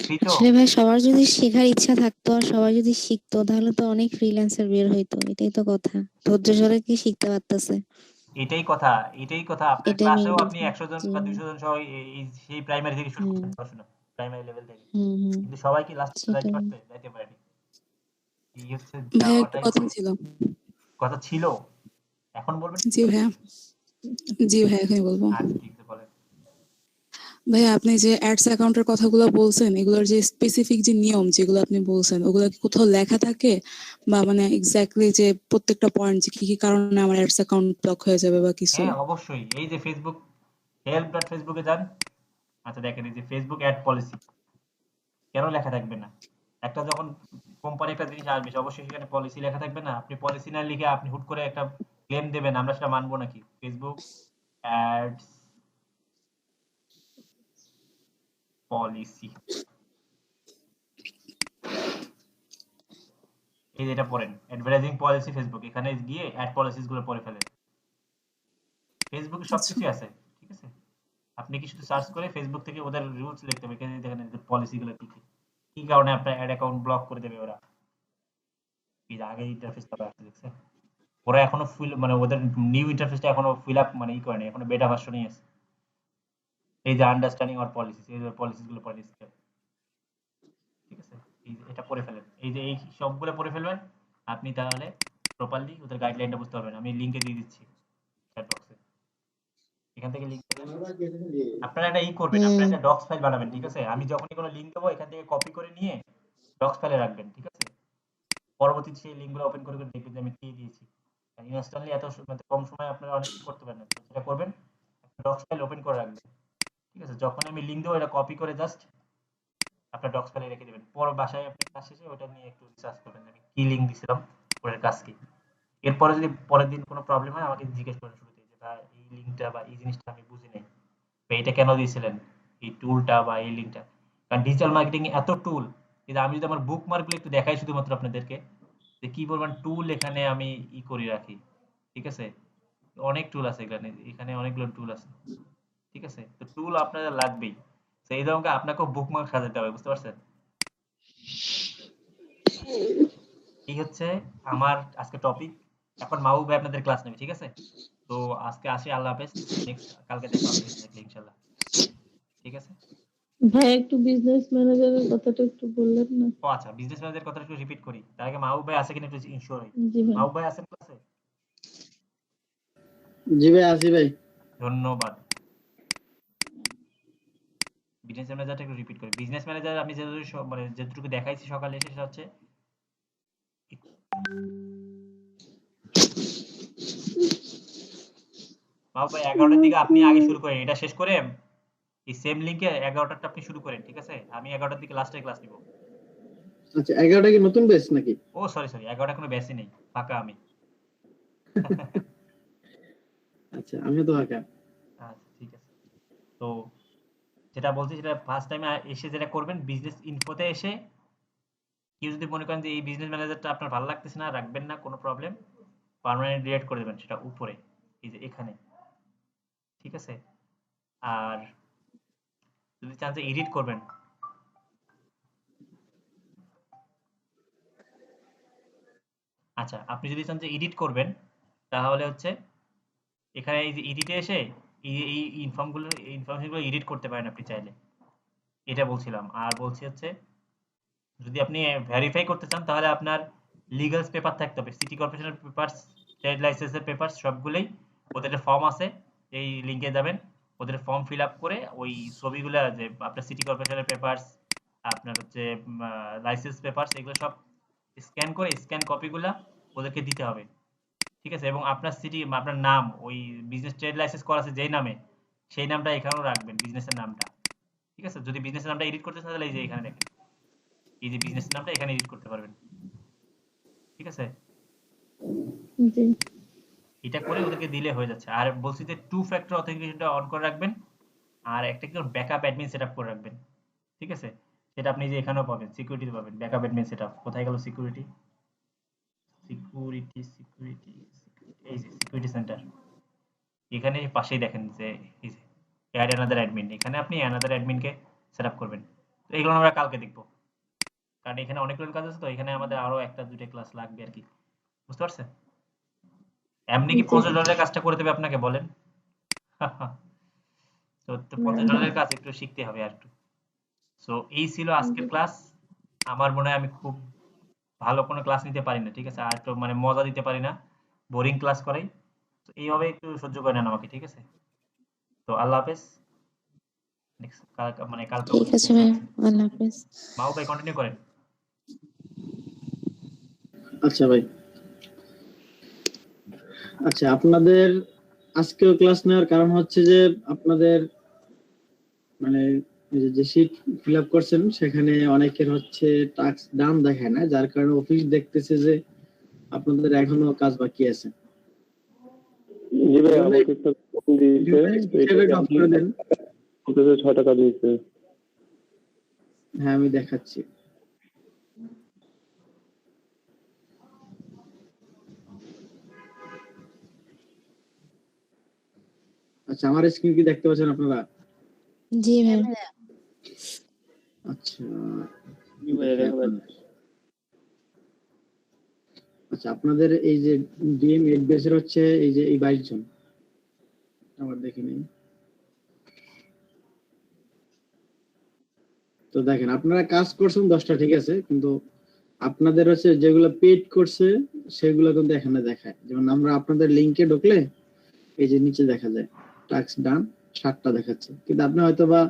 ফ্রি তো।
আসলে ভাই সবার যদি শেখার ইচ্ছা থাকতো আর সবাই যদি শিখতো তাহলে তো অনেক ফ্রিল্যান্সার বের হইতো, এটাই তো কথা। ধৈর্য ধরে কি শিখতে পারতেছে,
এটাই কথা, এটাই কথা। আপনার
এটাই মেইন
ক্লাসেও আপনি
কথা।
100 জন
জি
বা 200 জন সহ সেই প্রাইমারি থেকে শুরু
হুম
করছেন পড়াশোনা, প্রাইমারি লেভেল থেকে।
হুম হুম
কিন্তু সবাই কি লাস্ট যাইতে
সেটাই।
পারছে? যাইতে পারেনি। এই হচ্ছে
ভাইয়া একটা
যাওয়াটাই
কথা ছিল।
কথা ছিল। এখন বলবেন?
জি ভাইয়া, জি ভাইয়া এখনই বলবো।
আচ্ছা ঠিক আছে, বলেন।
ভাইয়া আপনি যে অ্যাডস অ্যাকাউন্টের কথাগুলো বলছেন, এগুলোর যে স্পেসিফিক যে নিয়ম যেগুলো আপনি বলছেন, ওগুলো কি কোথাও লেখা থাকে, বা মানে এক্স্যাক্টলি যে প্রত্যেকটা পয়েন্ট যে কি কি কারণে আমার অ্যাডস অ্যাকাউন্ট ব্লক হয়ে যাবে বা কিছু?
হ্যাঁ অবশ্যই, এই যে ফেসবুক help.facebook এ যান। আচ্ছা দেখেন, এই যে ফেসবুক অ্যাড পলিসি, কেন লেখা থাকবে না? একটা যখন কোম্পানি একটা জিনিস আসবে অবশ্যই সেখানে পলিসি লেখা থাকবে না? আপনি পলিসি না লিখে আপনি হুট করে একটা ক্লেম দেবেন, আমরা সেটা মানবো নাকি? ফেসবুক অ্যাডস পলিসি, এই যে এটা পড়েন, অ্যাডভার্টাইজিং পলিসি ফেসবুক, এখানে গিয়ে অ্যাড পলিসিস গুলো পড়ে ফেলেন। ফেসবুকে
আচ্ছা
সবকিছু আছে, ঠিক আছে? আপনি কি শুধু সার্চ করে ফেসবুক থেকে ওদের রুলস লিখতে হবে, এখানে দেখেন পলিসি গুলো কি কি, কি কারণে আপনার অ্যাড অ্যাকাউন্ট ব্লক করে দেবে ওরা। এই যে আগে ইন্টারফেসটা আছে দেখছেন, ওরা এখনো ফুল মানে ওদের নিউ ইন্টারফেসটা এখনো ফিল আপ মানে ই করেনি, এখনো বেটা ভার্সনই আছে। এই যে আন্ডারস্ট্যান্ডিং অর পলিসিস, এই যে পলিসিস গুলো পড়ে দিচ্ছে, ঠিক আছে? এই যে এটা পড়ে ফেলেন, এই যে এই সবগুলো পড়ে ফেলবেন, আপনি তাহলে প্রপারলি ওদের গাইডলাইনটা বুঝতে পারবেন। আমি লিংকে দিয়ে দিচ্ছি চ্যাট বক্সে, এখান থেকে লিংক দেবেন। আপনারা একটা ই করবেন, আপনারা
হুম
একটা ডক্স ফাইল বানাবেন, ঠিক আছে? আমি যখনই কোনো লিংক দেবো এখান থেকে কপি করে নিয়ে ডক্স ফাইলে রাখবেন, ঠিক আছে? পরবর্তীতে সেই লিঙ্কগুলো ওপেন করে করে দেখবেন যে আমি দিয়ে দিয়েছি। ইনস্ট্যান্টলি এত মানে কম সময়ে আপনারা অনেক কিছু করতে পারেন না, তো সেটা করবেন, একটা ডক্স ফাইল ওপেন করে রাখবেন, ঠিক আছে? যখন আমি লিঙ্ক দেবো এটা কপি করে জাস্ট আপনার ডক্স ফাইলে রেখে দেবেন। পর বাসায় আপনি কাজ শেষে ওটা নিয়ে একটু রিসার্চ করবেন যে আমি কি লিঙ্ক দিছিলাম, ওটার কাজ কি। এরপরে যদি পরের দিন কোনো প্রবলেম হয় আমাকে জিজ্ঞেস করেন শুরুতে যে ভাই এই লিঙ্কটা বা এই জিনিসটা আমি বুঝি নাই, বা এটা কেন দিয়েছিলেন, এই টুলটা বা এই লিঙ্কটা। কারণ ডিজিটাল মার্কেটিং এত টুল, কিন্তু আমি যদি আমার বুক মার্কগুলো একটু দেখাই শুধুমাত্র আপনাদেরকে, যে কি পরিমাণ টুল এখানে আমি ই করে রাখি, ঠিক আছে? অনেক টুল আছে এখানে, এখানে অনেকগুলো টুল আছে, ঠিক আছে? তো টুল আপনাদের লাগবেই। সেই ধরনের আপনাকেও বুকমার্ক সাজাতে হবে, বুঝতে পারছেন? এই হচ্ছে আমার আজকে টপিক। এখন মাহবুব ভাই আপনাদের ক্লাস নেবে, ঠিক আছে? তো আজকে আসি, আল্লাহ হাফেজ। নেক্সট কালকে দেখা হবে এক্স্যাক্টলি ইনশাআল্লাহ, ঠিক আছে?
ভাই একটু বিজনেস ম্যানেজারের কথাটা একটু বললেন না?
ও আচ্ছা, বিজনেস ম্যানেজার কথাটা একটু রিপিট করি। তার আগে মাহবুব ভাই আছে কিনা একটু ইনশিওর হই।
জি ভাই।
মাহবুব ভাই আছেন ক্লাসে?
জি ভাই, আসি ভাই।
ধন্যবাদ। বিজনেস ম্যানেজারটা একটু রিপিট করি। বিজনেস ম্যানেজার আমি যেটুকু মানে যেটুকু দেখাইছি সকালে এসে সেটা হচ্ছে মাহবুব ভাই 11টার দিকে আপনি আগে শুরু করেন, এটা শেষ করে এই সেম লিংকে 11টারটা আপনি শুরু করেন, ঠিক আছে? আমি 11টার দিকে লাস্টে ক্লাস নিব।
আচ্ছা, 11টা কি নতুন ব্যাচ নাকি?
ও সরি সরি, 11টা কোনো ব্যাচই নেই, ফাঁকা আমি।
আচ্ছা, আমিও তো ফাঁকা।
আচ্ছা ঠিক আছে। তো যেটা বলছি সেটা ফার্স্ট টাইমে এসে যেটা করবেন, বিজনেস ইনফোতে এসে কেউ যদি মনে করেন যে এই বিজনেস ম্যানেজারটা আপনার ভালো লাগতেছে না, রাখবেন না, কোনো প্রবলেম, পার্মানেন্ট ডিলিট করে দেবেন সেটা উপরে, এই যে এখানে, ঠিক আছে? আর যদি চান যে এডিট করবেন, আচ্ছা আপনি যদি চান যে এডিট করবেন, তাহলে হচ্ছে এখানে এই যে এডিটে এসে এই ইনফরমেশনগুলো এডিট করতে পারেন আপনি চাইলে, এটা বলছিলাম। আর বলছি হচ্ছে যদি যদি আপনি ভেরিফাই করতে চান তাহলে আপনার লিগ্যালস পেপার থাকতে হবে, সিটি কর্পোরেশনের পেপারস, ট্রেড লাইসেন্সের পেপারস সবগুলোই, ওদের ফর্ম আছে, এই লিংকে যাবেন, ওদের ফর্ম ফিল আপ করে ওই ছবিগুলো যে আপনার সিটি কর্পোরেশনের পেপারস, আপনার হচ্ছে লাইসেন্স পেপারস, এগুলো সব স্ক্যান করে স্ক্যান কপিগুলা ওদেরকে দিতে হবে, ঠিক আছে? এবং আপনার সিটি, আপনার নাম, ওই বিজনেস ট্রেড লাইসেন্স করা আছে যেই নামে, সেই নামটা এখানেও রাখবেন, বিজনেসের নামটা, ঠিক আছে? যদি বিজনেসের নামটা এডিট করতে চান তাহলে এই যে এখানে দেখেন, এই যে বিজনেসের নামটা এখানে এডিট করতে পারবেন, ঠিক আছে?
জি।
এটা করে ওদেরকে দিলে হয়ে যাচ্ছে। আর বলছি যে 2 ফ্যাক্টর অথেন্টিকেশনটা অন করে রাখবেন, আর একটা কি ব্যাকআপ অ্যাডমিন সেটআপ করে রাখবেন, ঠিক আছে? সেটা আপনি যে এখানেও পাবেন, সিকিউরিটিতে পাবেন ব্যাকআপ অ্যাডমিন সেটআপ। কোথায় গেল সিকিউরিটি? সিকিউরিটি সিকিউরিটি এই যে সিকিউরিটি সেন্টার, এখানে পাশেই দেখেন যে এই যে অ্যাড অ্যানাদার অ্যাডমিন, এখানে আপনি অ্যানাদার অ্যাডমিনকে সেটআপ করবেন। তো এগুলো আমরা কালকে দেখব, কারণ এখানে অনেকগুলো কাজ আছে, তো এখানে আমাদের আরো একটা দুটো ক্লাস লাগবে আর কি, বুঝতে পারছেন? এমনি কি $50 কাজটা করে দেবে আপনাকে বলেন? তো $50 কাজ একটু শিখতে হবে আর একটু। সো এই ছিল আজকের ক্লাস। আমার মনে হয় আমি খুব ভালো কোনো ক্লাস নিতে পারি না, ঠিক আছে? আর একটু মানে মজা দিতে পারি না, বোরিং ক্লাস করাই। তো এইভাবে একটু সহ্য করে নেন আমাকে, ঠিক আছে? তো আল্লাহ হাফেজ। নেক্সট মানে কালকে
ঠিক আছে ভাই, আল্লাহ হাফেজ।
মাও ভাই কন্টিনিউ করেন।
আচ্ছা ভাই, আচ্ছা আপনাদের আজকেও ক্লাস নেওয়ার কারণ হচ্ছে যে আপনাদের মানে যে শীট ফিল আপ করছেন সেখানে অনেকের হচ্ছে টাস্ক ডান দেখায় না, যার কারণে অফিস দেখতেছে যে আপনাদের এখনো কাজ বাকি আছে।
জি ভাই, আমাকে একটা ফোন দিয়েছে,
সেটা অফ করে দেন।
6 টাকা দিয়েছে।
হ্যাঁ আমি দেখাচ্ছি। আচ্ছা আমার স্ক্রিন কি দেখতে পাচ্ছেন আপনারা?
জি ভাই।
আচ্ছা
জি ভাই, দেখা যাচ্ছে।
আচ্ছা আপনাদের এই যে ডিএম 8 বেসের হচ্ছে এই যে এই 22 জন, আমার দেখে নেই। তো দেখেন আপনারা কাজ করছেন 10টা, ঠিক আছে, কিন্তু আপনাদের হচ্ছে যেগুলো পেড করছে সেগুলো কিন্তু এখানে দেখায়। যেমন আমরা আপনাদের লিংকে ঢুকলে এই যে নিচে দেখা যায় টাস্ক ডান 7টা দেখাচ্ছে, কিন্তু আপনি হয়তো বা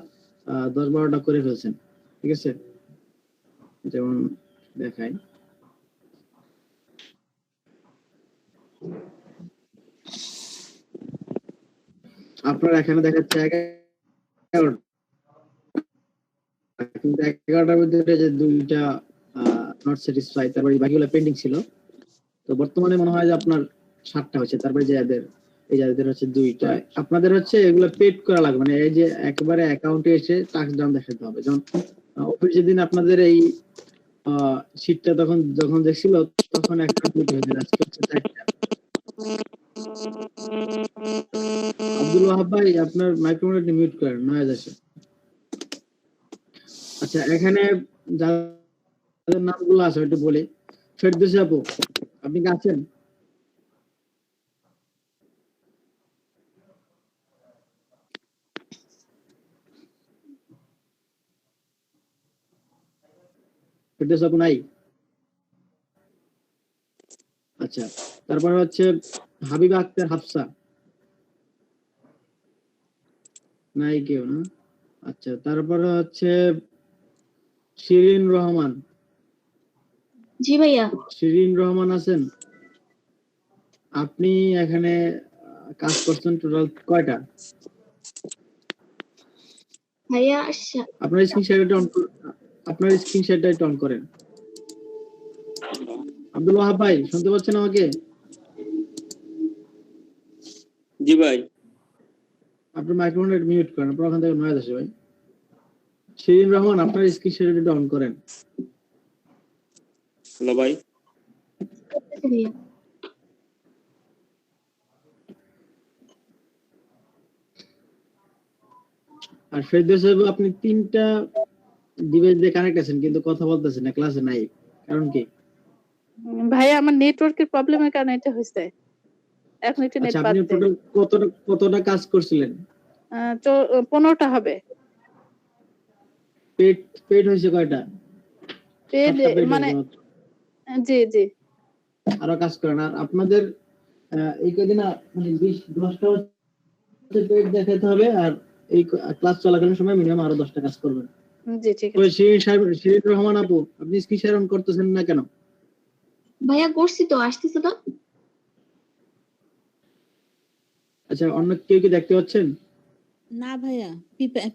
10-12টা করে ফেলছেন, ঠিক আছে? যেমন দেখায় আপনার এখানে দেখাচ্ছে 11, কিন্তু 11টার ভিতরে যে 2টা নট স্যাটিসফাই, তারপরে বাকিগুলো পেন্ডিং ছিল। তো বর্তমানে মনে হয় যে আপনার 7টা হচ্ছে, তারপরে যে যাদের হচ্ছে 2টা, আপনাদের হচ্ছে এগুলো পেড করা লাগবে, মানে এই যে একেবারে অ্যাকাউন্টে এসে টাস্ক ডাউন দেখাতে হবে। যেমন অফিসের দিন আপনাদের এই শীটটা যখন দেখছিল তখন একটা পেড হয়ে যায়, আজকে হচ্ছে 4টা। আব্দুল ওয়াহাব ভাই আপনার মাইক্রোফোনটা মিউট করেন, নয়েজ আসে। আচ্ছা এখানে যাদের নামগুলো আছে একটু বলি। ফেরদৌসী আপু, আপনি কি আছেন? ফেরদৌসী আপু নাই? আচ্ছা তারপরে হচ্ছে হাবিবা আক্তার হাফসা, নাই কেউ না? আচ্ছা তারপরে হচ্ছে শিরিন রহমান।
জি ভাইয়া।
শিরিন রহমান আছেন? আপনি এখানে কাজ করছেন টোটাল কয়টা?
ভাইয়া
আপনার স্ক্রিন শেয়ারটা একটু অন করেন। আব্দুল ওয়াহাব ভাই শুনতে পাচ্ছেন আমাকে?
জি ভাই।
আপনার মাইক্রোফোনটা মিউট করেন, আপনার ওখান থেকে নয়েজ আসে ভাই। শিরিন রহমান আপনার স্ক্রিন শেয়ারটা একটু অন করেন।
হ্যালো ভাই।
ভাইয়া।
আর ফেরদৌসী আপু আপনি 3টা ডিভাইস দিয়ে কানেক্ট আছেন কিন্তু কথা বলতেছেন না, ক্লাসে নাই, কারণ কি?
ভাই আমার নেটওয়ার্কের প্রবলেমের কারণে এটা হয়েছে। এখন একটু নেট
আচ্ছা
বাদ
আপনি
দেন।
টোটাল কতটা কাজ করছিলেন?
15টা হবে।
পেড হয়েছে কয়টা?
পেড
7টা পেজ
মানে
হয়েছে মাত্র।
জি জি
আরো কাজ করেন। আর আপনাদের এই কদিন মানে 10টা হচ্ছে পেজ দেখাতে হবে, আর এই ক্লাস চলাকালীন সময় মিনিমাম আরো 10টা কাজ করবেন।
জি ঠিক
ওই
আছে।
শিরিন রহমান আপু, আপনি স্ক্রিন শেয়ার অন করতেছেন না কেন?
ভাইয়া করছি তো, আসতেছে তো।
আচ্ছা, অন্য কেউ কি দেখতে পাচ্ছেন?
না ভাইয়া,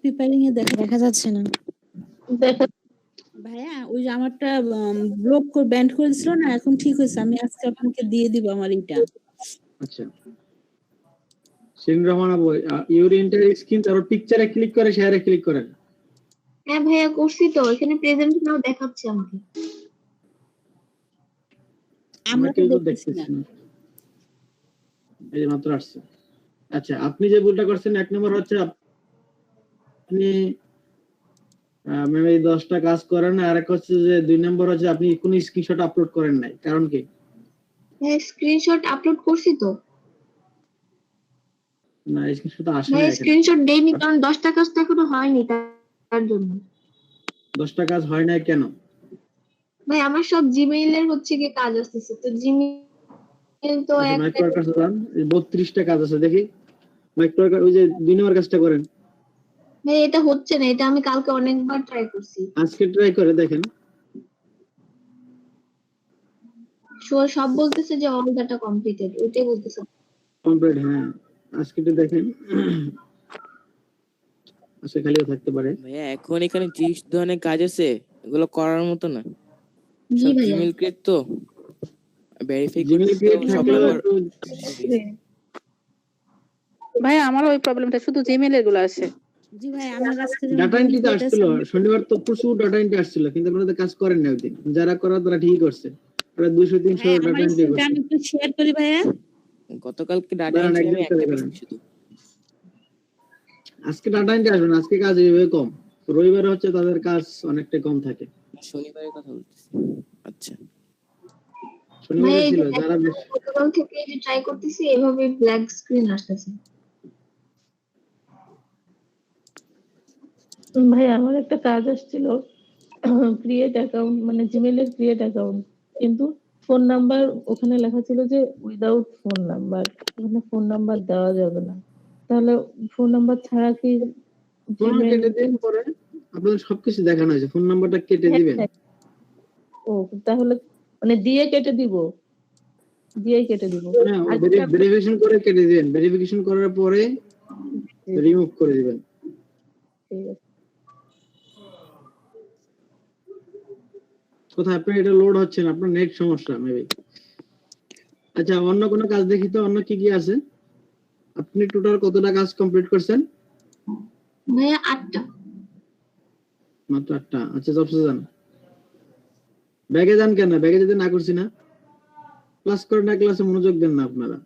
প্রিপারিং এ
দেখা যাচ্ছে না।
দেখা
ভাইয়া ওই যে আমারটা ব্লক করে ব্যান্ড করে দিছিল না, এখন ঠিক হয়েছে। আমি আজকে আপনাকে দিয়ে দিব আমার এটা।
আচ্ছা, শিরিন রহমান আপু, ইউর এন্টার স্ক্রিন, তারপর পিকচারে ক্লিক করে শেয়ারে ক্লিক করেন।
হ্যাঁ ভাইয়া করছি তো, এখানে প্রেজেন্ট নাও দেখাচ্ছে আমাকে।
আমরা তো
কেউ তো
দেখতেছি না।
দেখতেছি না, এই যে মাত্র আসছে। আচ্ছা, আপনি যে ভুলটা করছেন, 1 নম্বর হচ্ছে আপনি এই 10টা কাজ করেন, আর এক হচ্ছে যে 2 নম্বর হচ্ছে আপনি কোনো স্ক্রিনশট আপলোড করেন নাই। কারণ কি?
হ্যাঁ স্ক্রিনশট আপলোড করছি তো।
না, স্ক্রিনশট আসে না
ভাইয়া
এখানে।
স্ক্রিনশট দেইনি কারণ 10টা কাজ তো এখনো হয়নি, তার জন্য।
10টা কাজ হয় না কেন?
ভাই আমার সব জিমেইল এর হচ্ছে কি কাজ আসতেছে, তো জিমেইল তো
আচ্ছা,
একটা।
মাইক্রোর কাছে যান, 32টা কাজ আছে দেখি। মাইক্রোর ওই যে 2 নম্বর কাজটা করেন।
ভাই এটা হচ্ছে না, এটা আমি কালকে অনেকবার ট্রাই করছি।
আজকে ট্রাই করে দেখেন।
সব বলতেছে যে অল ডাটা কমপ্লিটেড, ওইটাই বলতেছে।
কমপ্লিট, হ্যাঁ। আজকে তো দেখেন, আচ্ছা খালিও থাকতে পারে।
ভাইয়া এখন এখানে 30 ধরনের কাজ আছে, এগুলো করার মতো না।
জি
সব
ভাইয়া।
জিমেল ক্রিয়েট তো ভেরিফাই
জিমেইল
করতেছি তো
ক্রিয়েট থাকলেও
সবগুলো
একটু
ভাইয়া আমারও ওই প্রবলেমটা, শুধু জিমেইল এর গুলো আসে।
জি ভাই, আমার আজকে যেমন
ডাটা এন্ট্রিতে আসছিল, শনিবার তো প্রচুর ডাটা এন্ট্রি আসছিল, কিন্তু আপনাদের কাজ করেন না ওই দিন। যারা করার তারা ঠিকই করছে, প্রায় 200-300
ভাই
ডাটা
আমার
এন্ট্রি
স্ক্রিনটা
করছে।
আমি একটু শেয়ার করি ভাইয়া।
গতকালকে ডাটা
দাঁড়ান,
এন্ট্রি আমি
একজন করে
একটা
করেন।
পেয়েছি শুধু।
আজকে ডাটা এন্ট্রি আসবে না, আজকে কাজ এইভাবে কম। রবিবারে হচ্ছে তাদের কাজ অনেকটা কম থাকে।
শনিবারের কথা বলতেছি। আচ্ছা
ভাই
শনিবারে
এই
ছিল
যে
যারা বেশ।
গতকাল থেকে এই যে ট্রাই করতেছি, এভাবে ব্ল্যাক স্ক্রিন আসতেছে।
ভাই আমার একটা কাজ আসছিল, ক্রিয়েট অ্যাকাউন্ট, মানে জিমেইলের ক্রিয়েট অ্যাকাউন্ট, কিন্তু ফোন নাম্বার ওখানে লেখা ছিল যে উইদাউট ফোন নাম্বার, ওখানে ফোন নাম্বার দেওয়া যাবে না। তাহলে ফোন নাম্বার ছাড়া কি
ফোন
জিমেইল?
কেটে দিন, পরে আপনাদের সবকিছু দেখানো হয়েছে, ফোন নাম্বারটা কেটে দিবেন।
ও তাহলে মানে দিয়ে কেটে দিব, দিয়েই কেটে দিব।
হ্যাঁ,
আর যেটা
ভেরিফিকেশন করে কেটে দিবেন, ভেরিফিকেশন করার পরে রিমুভ করে দিবেন।
ঠিক আছে।
কোথায় আপনার এটা লোড হচ্ছে না? আপনার নেট সমস্যা মেবি। আচ্ছা, অন্য কোনো কাজ দেখি তো, অন্য কি কি আছে? আপনি টোটাল কতটা কাজ কমপ্লিট করছেন?
ভাইয়া 8টা।
মাত্র 8টা। আচ্ছা, জবসে যান। ব্যাগে যান কেন? ব্যাগে যেতে না করছি না? ক্লাস করেন না, ক্লাসে মনোযোগ দেন না আপনারা।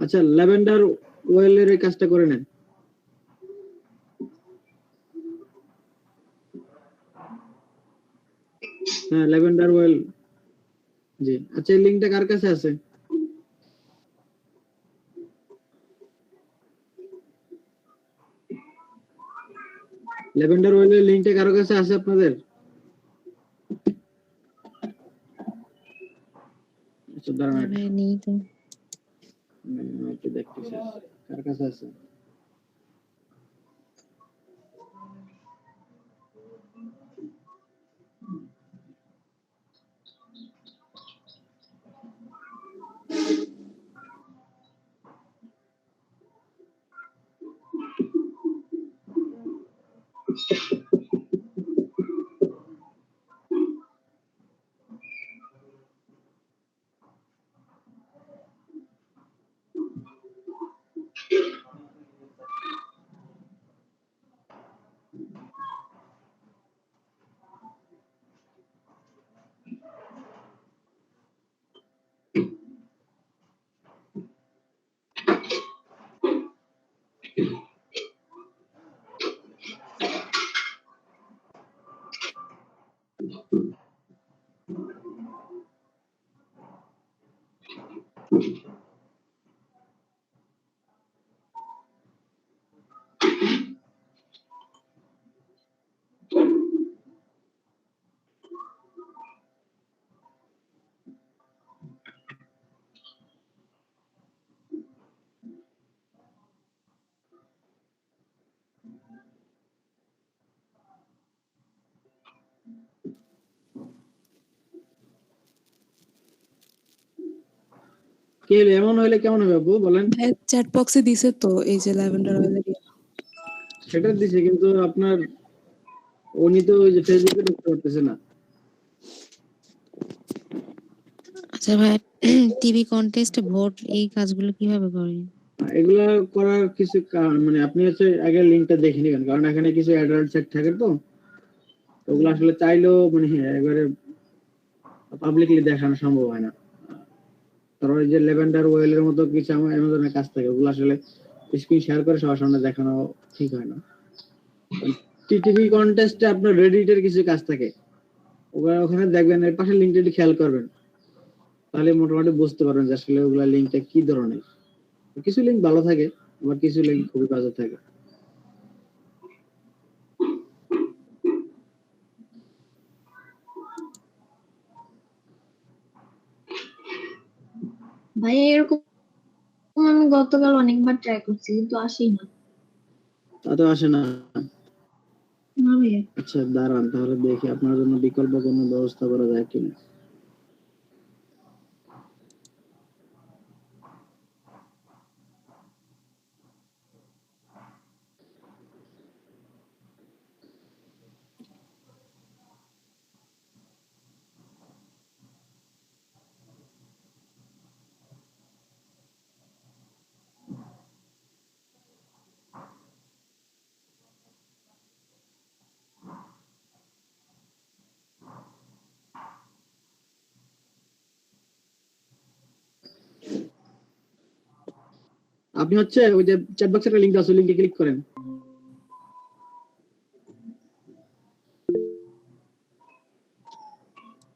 আচ্ছা, ল্যাভেন্ডার ওয়েলের এই কাজটা করে নেন। হ্যাঁ, ল্যাভেন্ডার ওয়েল। জি, আচ্ছা, এই লিংকটা কার কাছে আছে? ল্যাভেন্ডার ওয়েলের লিংকটা কারো কাছে আছে আপনাদের? আচ্ছা, দাঁড়ান
ভাই নেই তো।
একটু দেখতেছি কার কাছে আছে। কি হলো? এমন হইলে কেমন হবে আপু বলেন?
চ্যাট বক্সে দিছে তো এই যে ল্যাভেন্ডার অয়েলের
সেটা দিছে, কিন্তু আপনার উনি তো ওই যে ফেসবুকে ঢুকতে পারতেছে না।
আচ্ছা ভাই, টিভি কন্টেস্টে ভোট এই কাজগুলো কিভাবে করে?
এগুলা করার কিছু মানে আপনি হচ্ছে আগে লিঙ্কটা দেখে নেবেন, কারণ এখানে কিছু অ্যাডাল্ট সেট থাকে তো ওগুলো আসলে চাইলেও মানে একবারে পাবলিকলি দেখানো সম্ভব হয় না। কারণ ওই যে ল্যাভেন্ডার ওয়েলের মতো কিছু আমার অ্যামাজনের কাজ থাকে, ওগুলো আসলে স্ক্রিন শেয়ার করে সবার সামনে দেখানো ঠিক হয় না। টিটিভি কন্টেস্টে আপনার রেডিটের কিছু কাজ থাকে, ওখানে দেখবেন, এর পাশে লিঙ্কটা একটু খেয়াল করবেন, তাহলে মোটামুটি বুঝতে পারবেন যে আসলে ওগুলা লিঙ্কটা কি ধরনের। কিছু লিঙ্ক ভালো থাকে, আবার কিছু লিঙ্ক খুবই বাজে থাকে।
ভাইয়া এরকম আমি গতকাল অনেকবার ট্রাই করছি কিন্তু আসেই না।
তা তো আসে না।
না ভাইয়া।
আচ্ছা দাঁড়ান, তাহলে দেখি আপনার জন্য বিকল্প কোনো ব্যবস্থা করা যায় কিনা। আপনি হচ্ছে ওই যে চ্যাট বক্সের একটা লিংক আছে, লিংকে ক্লিক করেন।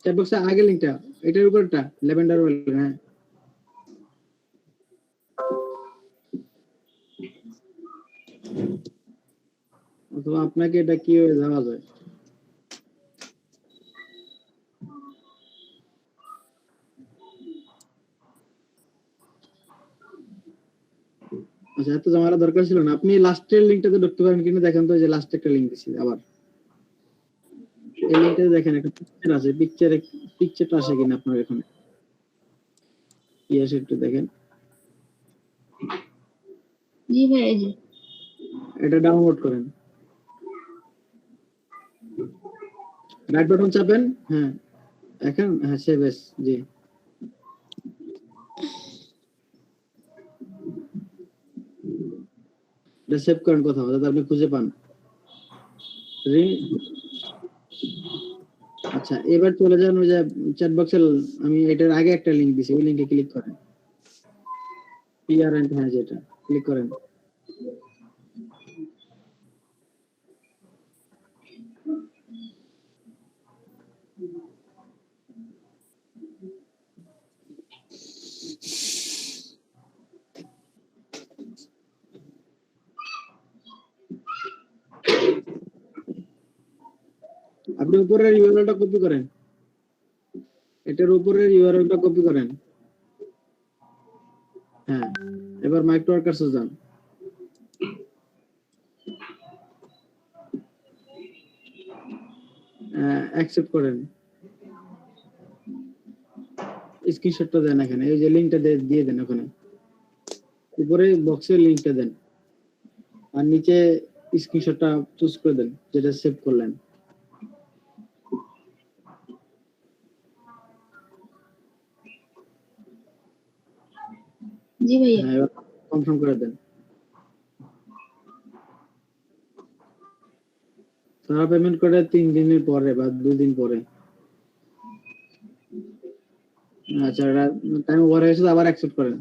চ্যাট বক্সের আগের লিংকটা, এটার উপরটা ল্যাভেন্ডার ওয়েল। হ্যাঁ, অথবা আপনাকে এটা কি দেওয়া যায়। আচ্ছা, এত জামার দরকার ছিল না। আপনি লাস্টের লিংকটাতে ঢুকতে পারেন কিনা দেখেন তো, যে লাস্টে একটা লিংক দিছি আবার। এই লিংকটাতে দেখেন একটা পিকচার আছে, পিকচারটা আসে কিনা আপনার এখানে, কি আসে একটু দেখেন।
জি ভাইয়া, এই যে
এটা ডাউনলোড করেন, রাইট বাটন চাপেন। হ্যাঁ, এখন হ্যাঁ সেভ এস, জি। এটা সেভ করেন কোথাও যাতে আপনি খুঁজে পান। আচ্ছা, এবার চলে যান ওই যে চ্যাট বক্সে, আমি এটার আগে একটা লিংক দিছি, ওই লিংকে ক্লিক করেন। পিআরএন, হ্যাঁ যেটা, ক্লিক করেন। আপনি উপরের ইউআরএলটা কপি করেন, এটার উপরের ইউআরএলটা কপি করেন। হ্যাঁ, এবার মাইক্রোওয়ার্কার্সে যান। অ্যাকসেপ্ট করেন, স্ক্রিনশটটা দেন এখানে, এই যে লিংকটা দিয়ে দেন ওখানে, উপরে বক্সের লিংকটা দেন, আর নিচে স্ক্রিনশটটা চুজ করে দেন যেটা সেভ করলেন।
জি ভাইয়া।
হ্যাঁ, এবার কনফার্ম করে দেন। তারা পেমেন্ট করে 3 দিনের পরে বা 2 দিন পরে। আচ্ছা, টাইম ওভার হয়েছে, আবার অ্যাকসেপ্ট করেন।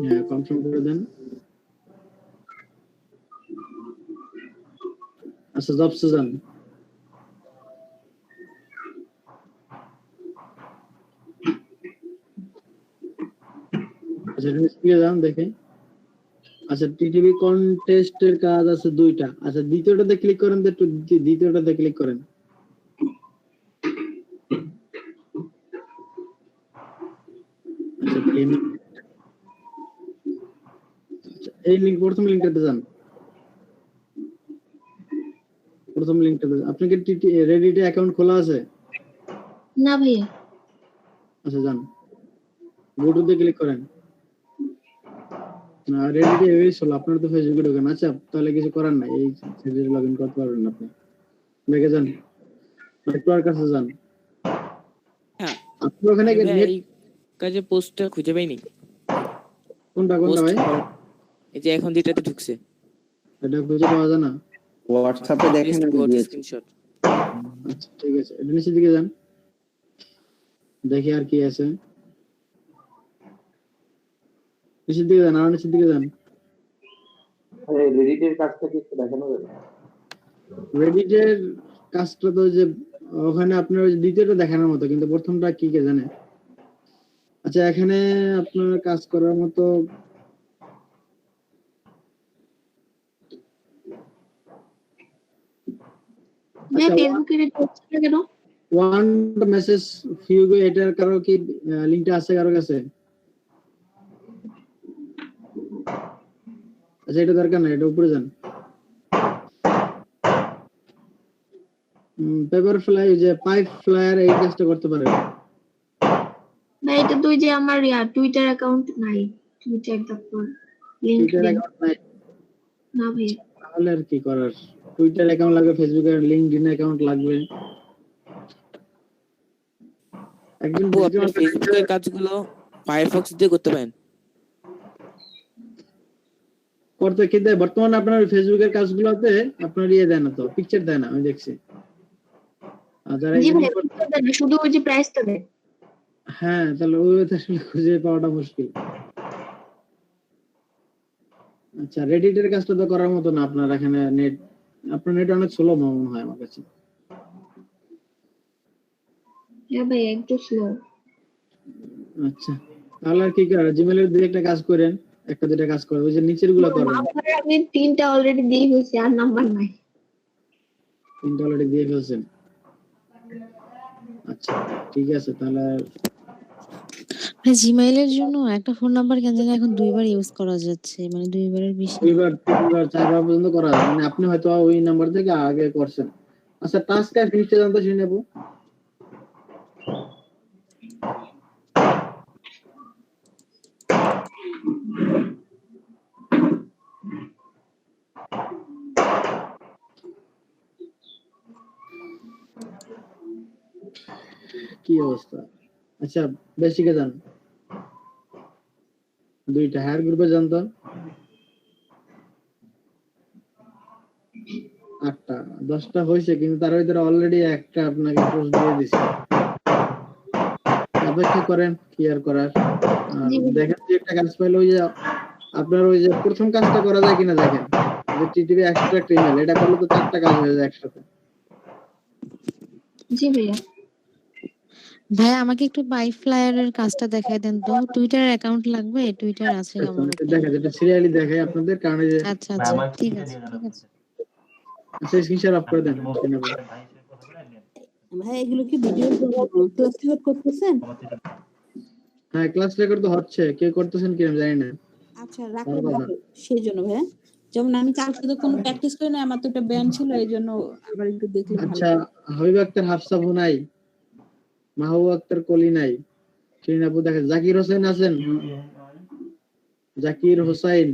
হ্যাঁ, কনফার্ম করে দেন। আচ্ছা, জবসে যান। আচ্ছা, স্ক্রিনে যান দেখে। আচ্ছা, টিটিভি কন্টেস্টের কাজ আছে 2টা। আচ্ছা, দ্বিতীয়টাতে ক্লিক করেন তো, একটু দ্বিতীয়টাতে ক্লিক করেন। আচ্ছা, এই লিঙ্ক প্রথম লিঙ্কটাতে যান। প্রথম লিঙ্কটাতে আপনি কি রেডিটে অ্যাকাউন্ট খোলা আছে?
না ভাইয়া।
আচ্ছা যান, গো টু তে ক্লিক করেন। না রেডিটে এভাবেই চলো, আপনার তো ফেসবুকে ঢোকেন। আচ্ছা তাহলে কিছু করার নাই, এই সেজে লগ ইন করতে পারবেন না আপনি। দেখে যান, নেটওয়ার্ক কাছে যান।
হ্যাঁ
আপনি ওখানে
ভাই,
নেট
এই কাজে পোস্টটা খুঁজে পাইনি।
কোনটা কোনটা
পোস্ট
ভাই?
এই যে এখন যেটাতে ঢুকছে
এটা খুঁজে পাওয়া যায় না।
হোয়াটসঅ্যাপে দেখেন আমি দিয়েছি।
স্ক্রিনশট।
আচ্ছা ঠিক আছে, এটা নিচের দিকে যান, দেখি আর কি আছে। নিচের দিকে যান, আর নিচের দিকে যান।
রেডিটের কাজটা কি একটু দেখানো যাবে?
রেডিটের কাজটা তো যে ওখানে আপনার ওই দ্বিতীয়টা দেখানোর মতো, কিন্তু প্রথমটা কি কে জানে। আচ্ছা এখানে আপনার কাজ করার মতো
ভাইয়া
আচ্ছা
ফেসবুকের এটা হচ্ছে না কেন?
ওয়ান মেসেজ ফিউ গো, এটার কারো কি লিংকটা আছে কারো কাছে? আচ্ছা এটা দরকার নাই, এটা উপরে যান। পেপার ফ্লাই, যে পাইপ ফ্লায়ার, এই কাজটা করতে পারে।
ভাই এটা তো ওই যে আমার টুইটার অ্যাকাউন্ট নাই, টুইটার তারপর
টুইটার
লিংকডইন।
অ্যাকাউন্ট নাই,
না ভাইয়া।
তাহলে আর কি করার? টুইটার অ্যাকাউন্ট লাগবে, ফেসবুকের লিংকডইন অ্যাকাউন্ট লাগবে। একজন
আপু আপনার ফেসবুকের কাজগুলো ফায়ারফক্স দিয়ে করতে পারেন।
করতে কি দেয় বর্তমানে আপনার ফেসবুকের কাজগুলোতে আপনার ইয়ে দেয় না, তো পিকচার দেয় না, আমি দেখছি। আর যারা
জি
এগুলো
ভাইয়া, পিকচার দেয় না, শুধু ওই যে প্রাইসটা দেয়।
হ্যাঁ, তাহলে ওই আসলে খুঁজে পাওয়াটা মুশকিল। আচ্ছা রেডিটের কাজটা তো করার মতো না, আপনার এখানে নেট, আপনার নেট অনেক স্লো মনে হয় আমার কাছে।
হ্যাঁ ভাইয়া একটু স্লো।
আচ্ছা তাহলে আর কি করেন, জিমেইলের দুই একটা কাজ করেন, একটা দুইটা কাজ করেন, ওই যে নিচের গুলো করেন।
আমার আমি 3টা অলরেডি দিয়ে ফেলছি, আর নাম্বার নাই।
তিনটা অলরেডি দিয়ে ফেলছেন। আচ্ছা ঠিক আছে তাহলে।
জিমেইলের জন্য একটা ফোন নাম্বার কেন জানি এখন দুইবার ইউজ করা যাচ্ছে, মানে দুইবারের বেশি।
দুইবার তিনবার চারবার পর্যন্ত করা যায়, মানে আপনি হয়তো ওই নাম্বার থেকে আগে করছেন। আচ্ছা টাস্ক আর ফিনিশটা জানতে শুনে নেব। কি অবস্থা? আচ্ছা বেসিকে যান, দুইটা হায়ার গ্রুপে যান তো। 8টা 10টা হয়েছে, কিন্তু তার ভিতরে অলরেডি একটা আপনাকে পোস্ট দিয়ে দিছে। অপেক্ষা করেন, কি আর করার। আর দেখেন যে একটা কাজ পাইলে ওই যে আপনার ওই যে প্রথম কাজটা করা যায় কিনা দেখেন, যে টিটিভি এক্সট্রাক্ট ইমেল, এটা করলে তো 4টা কাজ হয়ে যায় একসাথে।
জি ভাইয়া।
ভাইয়া আমাকে একটু পাইপ ফ্লায়ারের কাজটা দেখাই দেন তো। টুইটার অ্যাকাউন্ট লাগবে? টুইটার আছে আমার উপর।
দেখা যেটা সিরিয়ালি দেখাই আপনাদের, কারণ এই যে
আচ্ছা আচ্ছা ঠিক আছে ঠিক আছে।
আচ্ছা স্ক্রিনশট অফ করে দেন।
ভাই এগুলো কি ভিডিও ক্লাস রেকর্ড করতেছেন?
হ্যাঁ ক্লাস রেকর্ড তো হচ্ছে, কে করতেছেন কি আমি জানি না।
আচ্ছা রাখো সেই জন্য ভাইয়া, যেমন আমি কালকে তো কোনো প্র্যাকটিস করি না, আমার তো একটা ব্যায়াম ছিল, এই জন্য আবার একটু দেখলে ভালো।
আচ্ছা হাবিব আক্তার হাফসা নাই, মাহবুব আক্তার কলি নাই, শিরিন আপু দেখেন, জাকির হোসেন আছেন, জাকির হোসাইন,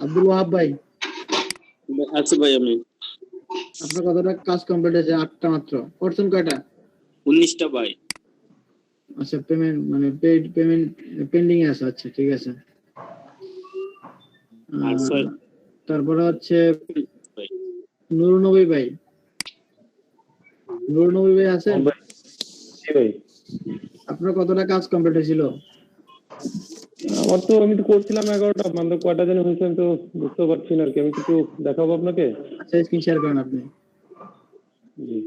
আব্দুল ওয়াহাব ভাই
আচ্ছা ভাই, আমি
আপনার কতটা কাজ কমপ্লিট হয়েছে? 8টা মাত্র করছেন, কয়টা?
19টা ভাই।
আচ্ছা পেমেন্ট মানে পেড পেমেন্ট পেন্ডিং এ আছে। আচ্ছা ঠিক আছে। তারপরে হচ্ছে নুরুল নবী ভাই, নুরুল নবী ভাই আছেন?
জি ভাই।
আপনার কতটা কাজ কমপ্লিট হয়েছিল?
আমার তো আমি তো করছিলাম 11টা, মানে কয়টা জানি হয়েছে আমি তো বুঝতে পারছি না আর কি। আমি কিছু দেখাবো আপনাকে।
আচ্ছা স্ক্রিন শেয়ার করেন আপনি।
জি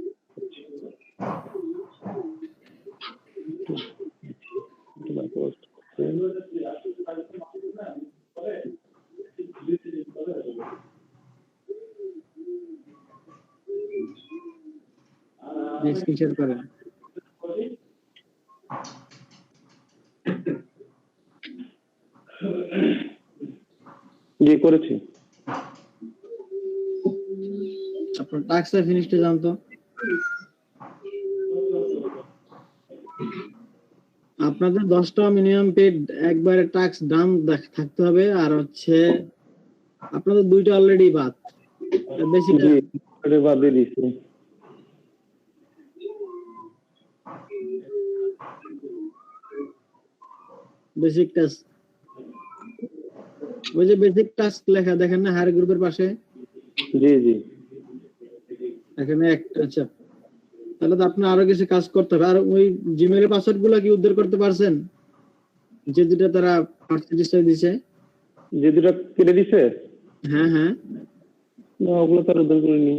স্ক্রিনশট করেন।
জি করেছি।
আপনার টাস্কটা ফিনিশটা জানতো। আপনাদের 10টা মিনিমাম পেড একবারে টাস্ক ডান থাকতে হবে, আর হচ্ছে আপনাদের 2টা অলরেডি বাদ, বেশি
জি এটা বাদ দিয়ে দিছি।
বেসিক টাস্ক, ওই যে বেসিক টাস্ক লেখা দেখেন না হায়ার গ্রুপের পাশে?
জি জি
এখানে একটা, আচ্ছা তাহলে তো আপনার আরো কিছু কাজ করতে হবে। আর ওই জিমেইলের পাসওয়ার্ড গুলো কি উদ্ধার করতে পারছেন, যে দুটা তারা পার্সেন্টেজটা দিছে?
যে দুটো কেটে দিছে?
হ্যাঁ হ্যাঁ,
না ওগুলো তো আর উদ্ধার করিনি।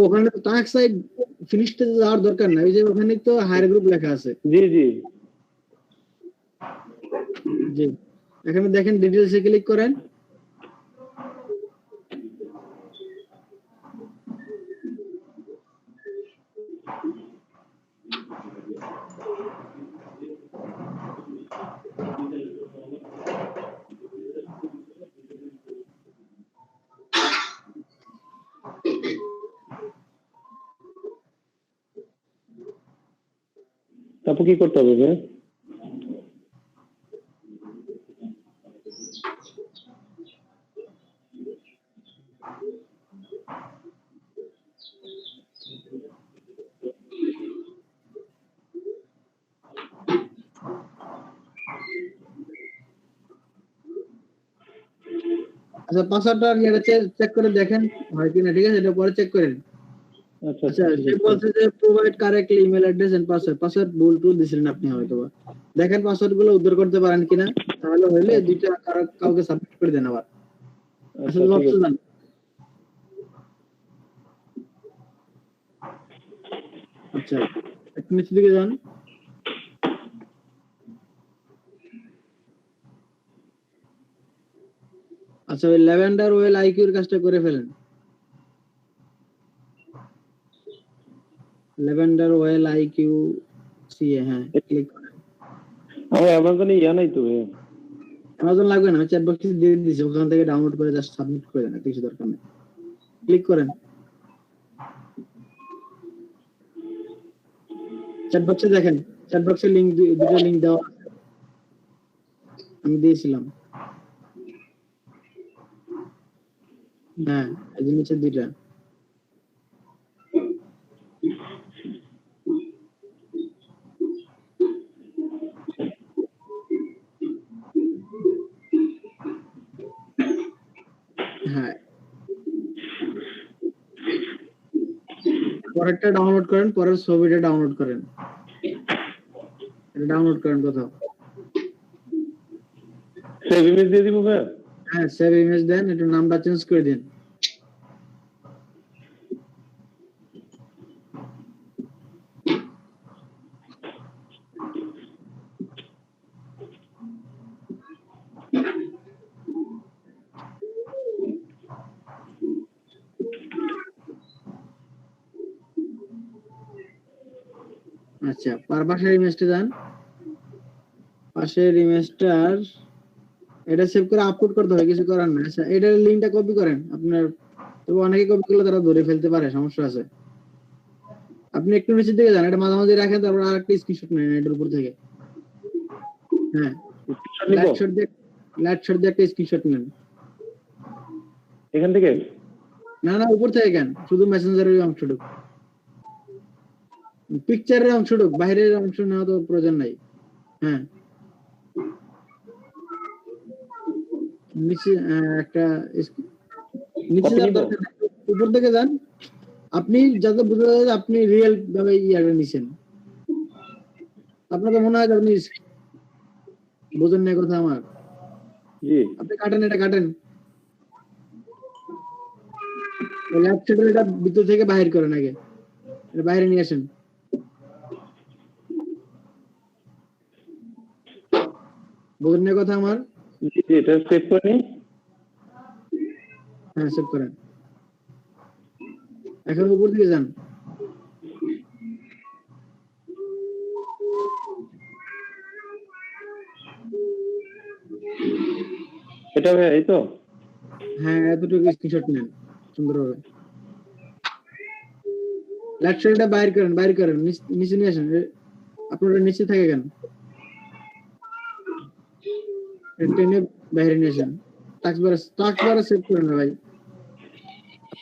ওখানে তো টাস্ক সাইড ফিনিশতে যাওয়ার দরকার নাই, ওই যে ওখানে তো হায়ার গ্রুপ লেখা আছে।
জি জি
জি, এখানে দেখেন ডিটেইলসে ক্লিক করেন।
তারপর কি করতে হবে ভাই?
আচ্ছা পাসওয়ার্ডটা ইয়েটা চেক করে দেখেন হয় কিনা, ঠিক আছে? এটা পরে চেক করেন।
আচ্ছা
আচ্ছা, সে বলছে যে provide correctly email address and password, password ভুল টুল দিছিলেন আপনি হয়তো বা। দেখেন পাসওয়ার্ড গুলো উদ্ধার করতে পারেন কিনা, তাহলে হইলে দুইটা কাউকে সাবমিট করে দেন আবার।
আচ্ছা
আসলে
ঠিক আছে।
জান আচ্ছা একটু নিচের দিকে যান। আচ্ছা ওই ল্যাভেন্ডার ওয়েল আইকিউর কাজটা করে ফেলেন। ল্যাভেন্ডার ওয়েল আইকিউ সিএ, হ্যাঁ ক্লিক করেন।
আমার অ্যামাজনে ইয়া নাই তো ভাই।
অ্যামাজন লাগবে না, চ্যাট বক্সে দিয়ে দিয়েছি, ওখান থেকে ডাউনলোড করে জাস্ট সাবমিট করে দেন, কিছু দরকার নেই। ক্লিক করেন, চ্যাট বক্সে দেখেন, চ্যাট বক্সে লিংক, দুটো লিংক দেওয়া আছে, আমি দিয়েছিলাম। হ্যাঁ এই যে নিচে দুইটা। হ্যাঁ পরেরটা ডাউনলোড করেন, পরের ছবিটা ডাউনলোড করেন, এটা ডাউনলোড করেন কোথাও।
সেভ ইমেজ দিয়ে দিব ভাই?
হ্যাঁ সেভ ইমেজ দেন, একটু নামটা চেঞ্জ করে দিন। আচ্ছা পাশের ইমেজটা যান, পাশের ইমেজটার এটা সেভ করে আপলোড করতে হবে, কিছু করার না। আচ্ছা এটার লিংকটা কপি করেন আপনার, তবে অনেকে কপি করলে তারা ধরে ফেলতে পারে, সমস্যা আছে। আপনি একটু নিচের দিকে যান, এটা মাঝামাঝি রাখেন, তারপর আরেকটা স্ক্রিনশট নেন এটার উপর থেকে। হ্যাঁ লাইট শট দিয়ে একটা স্ক্রিনশট নেন
এখান থেকে?
না না উপর থেকে কেন, শুধু মেসেঞ্জারের অংশটুকু, পিকচারের অংশটুকু, বাইরের অংশ নেওয়া তো প্রয়োজন নাই। হ্যাঁ নিচে একটা নিচে যান, উপর থেকে যান, আপনি যাতে বুঝা যায় যে আপনি রিয়েল ভাবে ইয়াটা নিছেন। আপনাকে মনে হয় যে আপনি বোঝেন না কথা আমার।
জি
আপনি কাটেন, এটা কাটেন, লেফট সাইডে এটা ভিতর থেকে বাইরে করেন, আগে এটা বাইরে নিয়ে আসেন। বোঝেন না কথা আমার?
জি এটা সেভ করে নিন।
হ্যাঁ সেভ করেন। এখন উপর দিকে যান,
এটা ভাই এই তো
হ্যাঁ, এতটুকু স্ক্রিনশট নেন সুন্দরভাবে। লেকচারটা বাইর করেন, নিচে নিয়ে আসেন। আপনারা নিচে থাকে কেন? টেনে বাইরে নিয়ে আসেন। টাক্সবারে সেভ করেন না ভাই।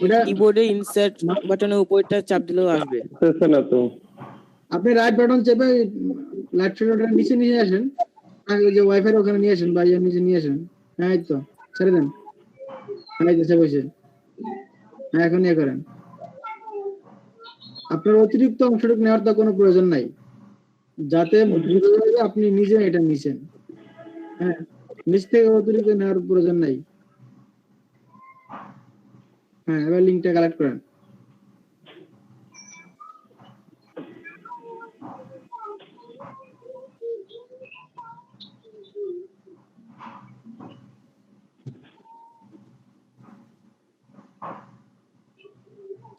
ওটা
কিবোর্ডে ইনসার্ট বাটনের উপরটা চাপ দিলেও আসবে।
আসছে না তো।
আপনি রাইট বাটন চেপে লেকচারটা নিচে নিয়ে আসেন। আর ওই যে ওয়াইফাই ওখানে নিয়ে আসেন, বাইরে নিচে নিয়ে আসেন। হ্যাঁ, এই তো ছেড়ে দেন। হ্যাঁ, এই যে বসে। হ্যাঁ, এখন ইয়ে করেন। আপনার অতিরিক্ত অংশটুকু নেওয়ার তো কোনো প্রয়োজন নাই, যাতে বোঝা যায় যে আপনি নিজে এটা নিছেন। হ্যাঁ, নিচ থেকে অতিরিক্ত নেওয়ার প্রয়োজন নাই। হ্যাঁ, এবার লিঙ্কটা কালেক্ট করেন।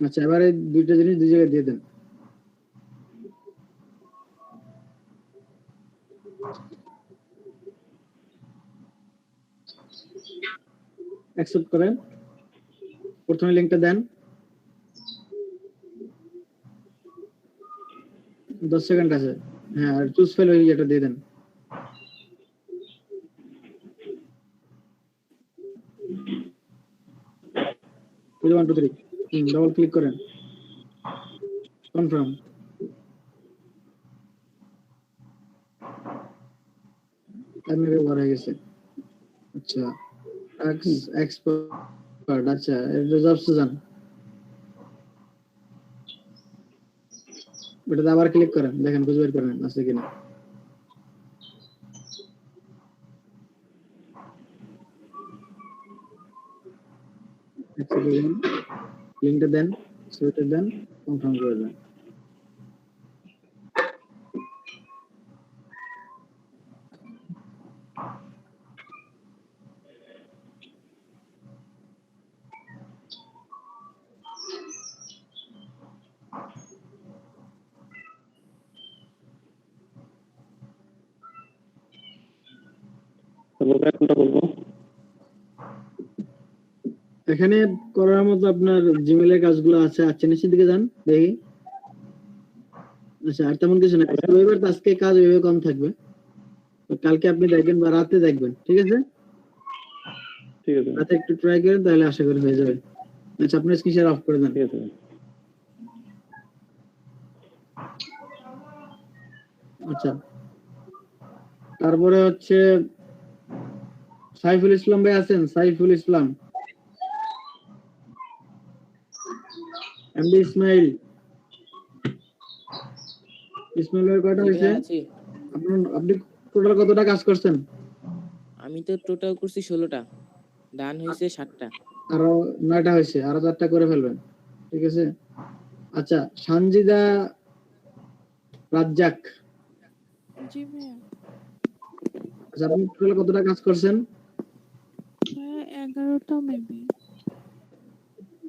আচ্ছা, এবারে দুইটা জিনিস দুই জায়গায় দিয়ে দেন। অ্যাকসেপ্ট করেন। প্রথমে লিংকটা দেন, 10 সেকেন্ড আছে। হ্যাঁ, আর চুজ ফাইল ওই এটা দিয়ে দেন। ওই 1 2 3 ডাবল ক্লিক করেন, কনফার্ম। আপনার ব্যবহার হয়ে গেছে। আচ্ছা, এক্সপার্ট। আচ্ছা, রেজাল্টস যান, ওটাতে আবার ক্লিক করেন, দেখেন খুঁজে বের করেন আছে কিনা। লিঙ্কটা দেন, সেটা দেন, কনফার্ম করে দেন।
তারপর কোনটা বলবো?
এখানে করার মতো আপনার জিমেইলের কাজগুলো আছে। আচ্ছা, নিচের দিকে যান, দেখি। আচ্ছা, আর তেমন কিছু না। রবিবার তো আজকে কাজ ওইভাবে কম থাকবে, তো কালকে আপনি দেখবেন বা রাতে দেখবেন, ঠিক আছে?
ঠিক আছে,
রাতে একটু ট্রাই করেন, তাহলে আশা করি হয়ে যাবে। আচ্ছা, আপনি স্ক্রিন শেয়ার অফ করে দেন।
ঠিক আছে।
আচ্ছা, তারপরে হচ্ছে সাইফুল ইসলাম ভাই আছেন? সাইফুল ইসলাম, এমডি ইসমাইল। ইসমাইল ভাই কয়টা হয়েছে?
আছি।
আপনি টোটাল কতটা কাজ করছেন?
আমি তো টোটাল করছি 16টা, ডান হয়েছে 7টা।
আরো 9টা হয়েছে, আরো 4টা করে ফেলবেন, ঠিক আছে? আচ্ছা, সানজিদা রাজ্জাক।
জি ভাইয়া।
আচ্ছা, আপনি টোটাল কতটা কাজ করছেন?
11টা মেবি।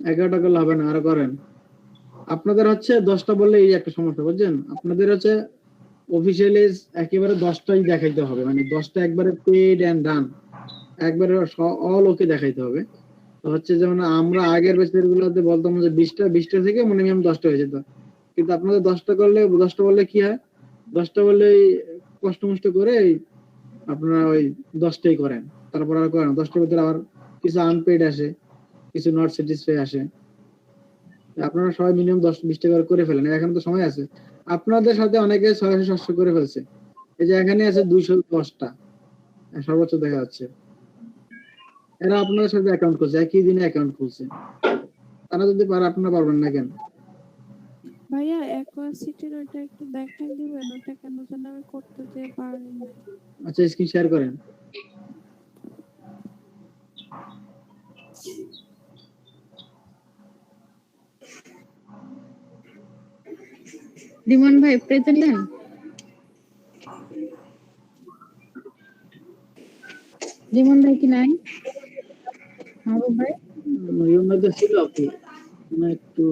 11টা করলে হবে না, আরো করেন। আপনাদের হচ্ছে 10টা বললে এই একটা সমস্যা, বুঝছেন? আপনাদের হচ্ছে অফিসিয়ালি একেবারে 10টাই দেখাইতে হবে, মানে 10টা একবারে পেড এন্ড ডান, একবারে অল ওকে দেখাইতে হবে। তো হচ্ছে যেমন আমরা আগের ব্যাচের গুলোতে বলতাম যে 20টা থেকে মিনিমাম 10টা হয়ে যেত, কিন্তু আপনাদের 10টা করলে 10টা বললে কি হয়, 10টা বললে কষ্ট মষ্ট করে আপনারা ওই 10টাই করেন, তারপর আর করেন। 10টার ভিতরে আবার কিছু আনপেড আসে, কিছু নট স্যাটিসফাই আসে। আপনারা সবাই মিনিমাম 10-20টা করে ফেলেন, এখন তো সময় আছে। আপনাদের সাথে অনেকে 600-700 করে ফেলছে। এই যে এখানে আছে 210টা সর্বোচ্চ দেখা যাচ্ছে। এরা আপনাদের সাথে অ্যাকাউন্ট খুলছে, একই দিনে অ্যাকাউন্ট খুলছে। তারা যদি পারে, আপনারা পারবেন না কেন?
ভাইয়া অ্যাকোয়াসিটির ওটা একটু দেখাই দিবেন, ওটা কেন যেন আমি করতে যেয়ে পারি না।
আচ্ছা, স্ক্রিন শেয়ার করেন।
রিমন ভাই প্রেজেন্ট দেন। রিমন ভাই কি নাই? মাহবুব ভাই
মরিয়ম ভাই তো ছিল, আপনি না একটু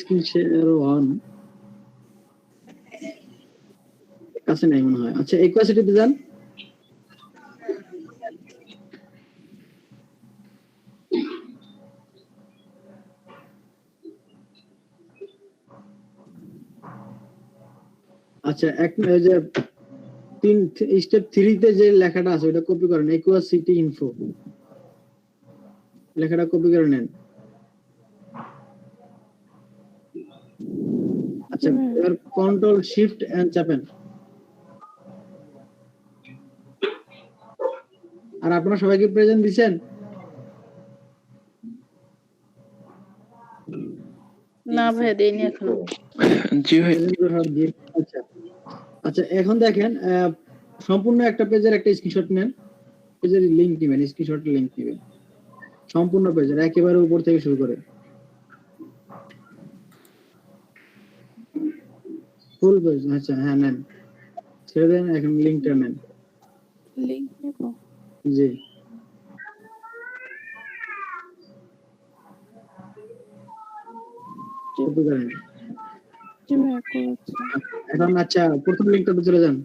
স্ক্রিন শেয়ার অন কাছে নাই মনে হয়। আচ্ছা, ইকুয়াসিটিতে যান। আচ্ছা ওই যে স্টেপ 3 তে যে লেখাটা আছে ওটা কপি করেন, একুয়া সিটি ইনফো লেখাটা কপি করে নেন। আচ্ছা এবার কন্ট্রোল শিফট এন্ড চাপেন। আর আপনারা সবাই কি প্রেজেন্ট দিবেন?
না ভাই দেইনি এখনো।
জি ভাই।
আচ্ছা আচ্ছা এখন দেখেন সম্পূর্ণ একটা পেজের একটা স্ক্রিনশট নেন, পেজের লিংক দিবেন, স্ক্রিনশট লিংক দিবেন সম্পূর্ণ পেজের একেবারে উপর থেকে শুরু করে ফুল পেজ। আচ্ছা হ্যাঁ নেন, ছেড়ে দেন, এখন লিংকটা নেন।
লিংক নেব?
জি কপি করেন।
জি ভাই করেছি।
এখন আচ্ছা প্রথম লিংকটাতে চলে যান।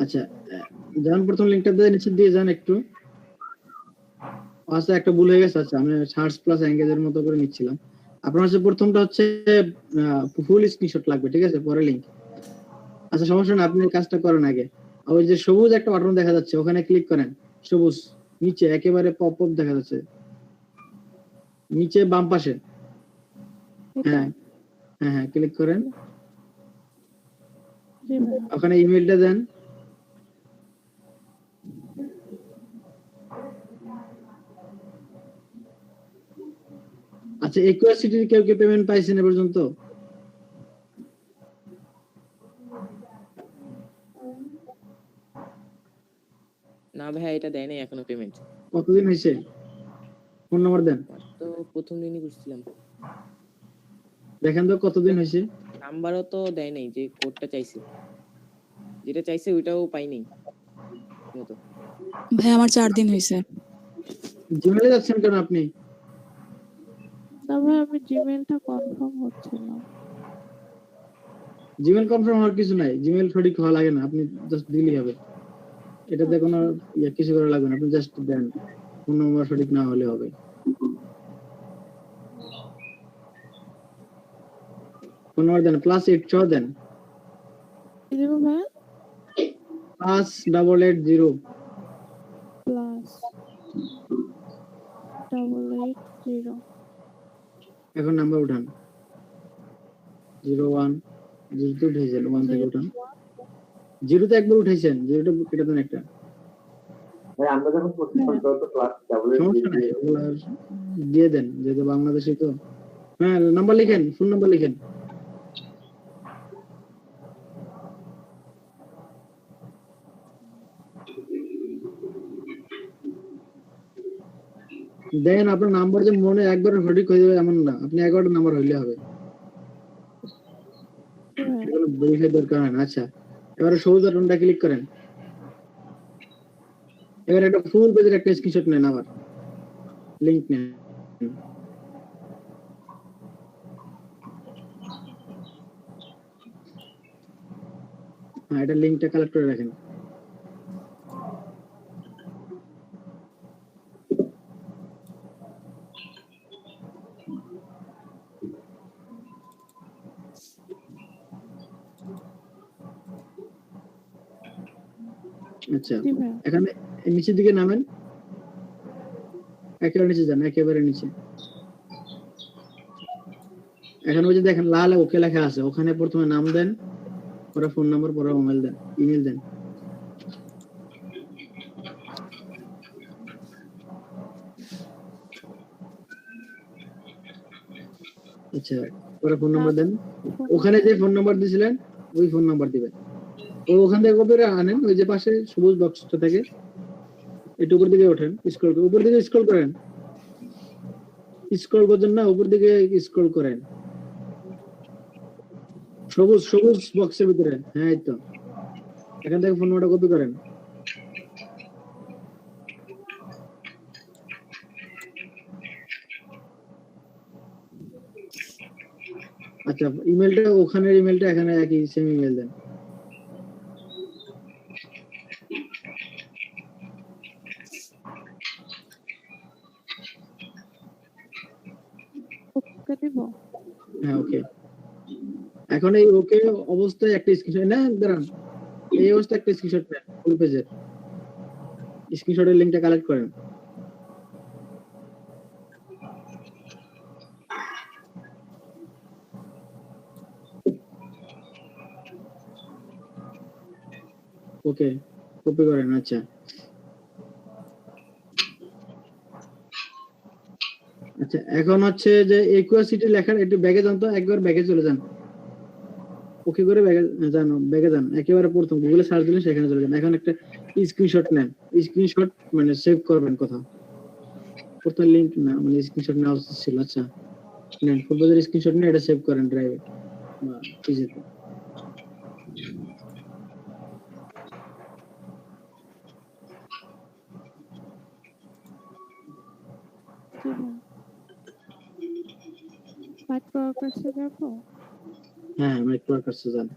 আচ্ছা যান প্রথম লিংকটাতে নিচে দিয়ে যান একটু। আচ্ছা একটা ভুল হয়ে গেছে। আচ্ছা আমি সার্চ প্লাস এঙ্গেজের মতো করে নিচ্ছিলাম। আপনার হচ্ছে প্রথমটা হচ্ছে ফুল স্ক্রিনশট লাগবে, ঠিক আছে, পরে লিংক। আচ্ছা সমস্যা না, আপনি কাজটা করেন আগে। ওই যে সবুজ একটা বাটন দেখা যাচ্ছে ওখানে ক্লিক করেন, সবুজ নিচে একেবারে পপ আপ দেখা যাচ্ছে নিচে বাম পাশে। হ্যাঁ হ্যাঁ হ্যাঁ ক্লিক করেন, ওখানে ইমেলটা দেন। আচ্ছা একুয়াসিটির কেউ কি পেমেন্ট পাইছেন এ পর্যন্ত?
না ভাই এটা দেয় নাই এখনো পেমেন্ট।
কতদিন হয়েছে? ফোন নাম্বার দেন।
তো প্রথম দিনই করছিলাম।
দেখেন তো কতদিন হয়েছে।
নাম্বারও তো দেয় নাই, যে কোডটা চাইছে, যেটা চাইছে ওইটাও পাইনি মতো।
ভাই আমার 4 দিন হয়েছে।
জিমেলে যাচ্ছেন কেন আপনি?
না ভাই আমি জিমেইলটা কনফার্ম হচ্ছে না।
জিমেল কনফার্ম হওয়ার কিছু নাই, জিমেল সঠিক হওয়া লাগে না, আপনি জাস্ট দিলেই হবে। এটাতে কোনো কিছু করা লাগবে না, আপনি জাস্ট দেন, ফোন নাম্বার সঠিক না হলে হবে। ফোন নাম্বার দেন, +8 দেন,
দেবো ভাই?
+880
+880
এখন নাম্বার উঠান। 01 জিরোতে উঠাইছেন, 1 থেকে উঠান। জিরোতে একবার উঠাইছেন, জিরোটা কেটে দেন একটা।
ভাই আমরা যখন প্রশিক্ষণ তো
সমস্যা নাই, ওগুলো দিয়ে দেন, যেহেতু বাংলাদেশে তো। হ্যাঁ নাম্বার লিখেন, ফোন নাম্বার লিখেন। দেখেন আপনার নাম্বার যে মনে একবার সঠিক হয়ে যাবে এমন না, আপনি 11টা নাম্বার হইলে হবে, ভেরিফাই দরকার হয় না। আচ্ছা এবারে সবুজ বাটনটা ক্লিক করেন, এবার একটা ফুল পেজের একটা স্ক্রিনশট নেন, আবার লিংক নেন। হ্যাঁ এটা লিংকটা কালেক্ট করে রাখেন। আচ্ছা এখানে নিচের দিকে নামেন, একেবারে নিচে যান, একেবারে নিচে। এখানে ওই যে দেখেন লাল ওকে লেখা আছে, ওখানে প্রথমে নাম দেন, পরে ফোন নাম্বার, পরে ইমেল দেন। আচ্ছা পরে ফোন নাম্বার দেন, ওখানে যে ফোন নাম্বার দিয়েছিলেন ওই ফোন নাম্বার দিবেন। ওখান থেকে কপি করে আনেন, ওই যে পাশে সবুজ বক্সটা থেকে একটু উপর দিকে ওঠেন, স্ক্রল করে উপর দিকে স্ক্রল করেন, স্ক্রল করছেন না, উপর দিকে স্ক্রল করেন, সবুজ সবুজ বক্সের ভিতরে। হ্যাঁ এই তো, এখান থেকে ফোন নাম্বারটা কপি করেন। আচ্ছা ইমেলটা, ওখানের ইমেলটা এখানে একই সেম ইমেল দেন।
ওকে দিব?
হ্যাঁ ওকে। এখন এই ওকে অবস্থায় একটা স্ক্রিনশট না দাঁড়ান, এই অবস্থায় একটা স্ক্রিনশট নেন ফুল পেজের, স্ক্রিনশটের লিংকটা কালেক্ট করেন। ওকে কপি করেন। আচ্ছা আচ্ছা, এখন হচ্ছে যে একুয়াসিটি লেখার একটু ব্যাগে যান তো, একবার ব্যাগে চলে যান, ওকে করে ব্যাগে যান, ব্যাগে যান, একেবারে প্রথম গুগলে সার্চ দিলেন সেখানে চলে যান। এখন একটা স্ক্রিনশট নেন, স্ক্রিনশট মানে সেভ করবেন কোথাও, প্রথম লিংক না মানে স্ক্রিনশট নেওয়া উচিত ছিল। আচ্ছা নেন ফুল পেজের স্ক্রিনশট নিয়ে এটা সেভ করেন ড্রাইভে বা পিসিতে।
জি ভাই। মাইক্রোওয়ার্কার্সে যাবো?
হ্যাঁ মাইক্রোওয়ার্কার্সে যান।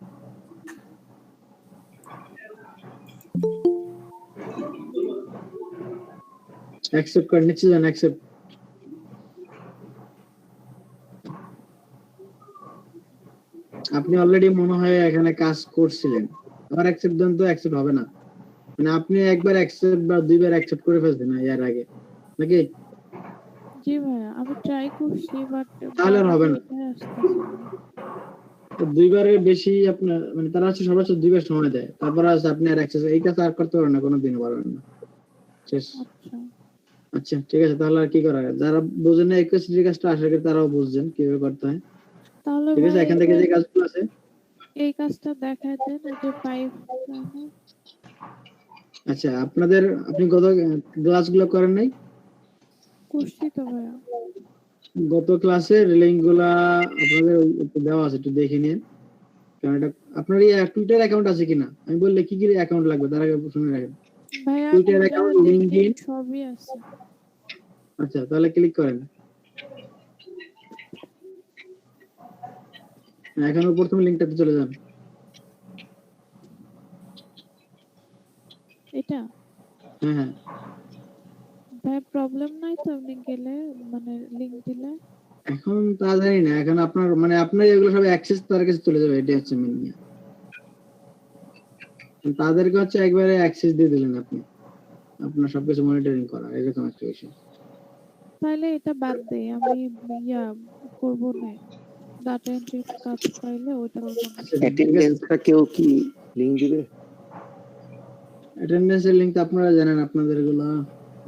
অ্যাকসেপ্ট করেন, নিচে যান অ্যাকসেপ্ট। আপনি অলরেডি মনে হয় এখানে কাজ করছিলেন, আবার অ্যাকসেপ্ট দেন তো অ্যাকসেপ্ট হবে না, মানে আপনি একবার অ্যাকসেপ্ট বা দুইবার অ্যাকসেপ্ট করে ফেলছেন না এর আগে নাকি?
জি ভাইয়া, আমি ট্রাই করছি বাট
তাহলে আর হবে না,
এটাই আসতেছে না।
তো দুইবারের বেশি আপনার মানে তারা হচ্ছে সর্বোচ্চ 2 বার সময় দেয়, তারপর আছে আপনি আর অ্যাক্সেস এই কাজ আর করতে পারবেন না, কোনো দিনও পারবেন না, শেষ।
আচ্ছা
আচ্ছা ঠিক আছে, তাহলে আর কি করা যায়, যারা বোঝেন না ইকুয়েশনের কাজটা আশা করি তারাও বুঝছেন কিভাবে করতে হয়।
তাহলে
ঠিক আছে,
ভাই
এখান থেকে যে কাজগুলো আছে
এই কাজটা দেখায় দেন, ওই যে পাইপ।
আচ্ছা আপনাদের আপনি গত ক্লাসগুলো করেন নাই?
করছি তো ভাইয়া।
গত ক্লাসের লিংক গুলা আপনাদের একটু দেওয়া আছে, একটু দেখে নিন, কারণ এটা আপনার এই টুইটার অ্যাকাউন্ট আছে কিনা আমি বললে কি কি অ্যাকাউন্ট লাগবে তার আগে শুনে রাখেন।
ভাইয়া
টুইটার অ্যাকাউন্ট, লিংকডইন,
সবই আছে।
আচ্ছা তাহলে ক্লিক করেন। এখন প্রথম লিংকটাতে চলে যান।
এটা
হ্যাঁ হ্যাঁ
ভাই প্রবলেম নাই তো আপনি গেলে মানে লিংক দিলে?
এখন তা জানি না, এখন আপনার মানে আপনার এগুলো সব অ্যাক্সেস তার কাছে চলে যাবে, এটা হচ্ছে মেন নিয়ে, তাদেরকে হচ্ছে একবারে অ্যাক্সেস দিয়ে দিলেন আপনি, আপনার সবকিছু মনিটরিং করা এরকম একটা বিষয়।
তাহলে এটা বাদ দেই, আমি ইয়া করব না, ডাটা এন্ট্রি কাজ পাইলে ওটা করব না।
আচ্ছা
অ্যাটেন্ডেন্সটা কেউ কি লিংক দিবে?
অ্যাটেন্ডেন্সের লিংক আপনারা জানেন, আপনাদের এগুলো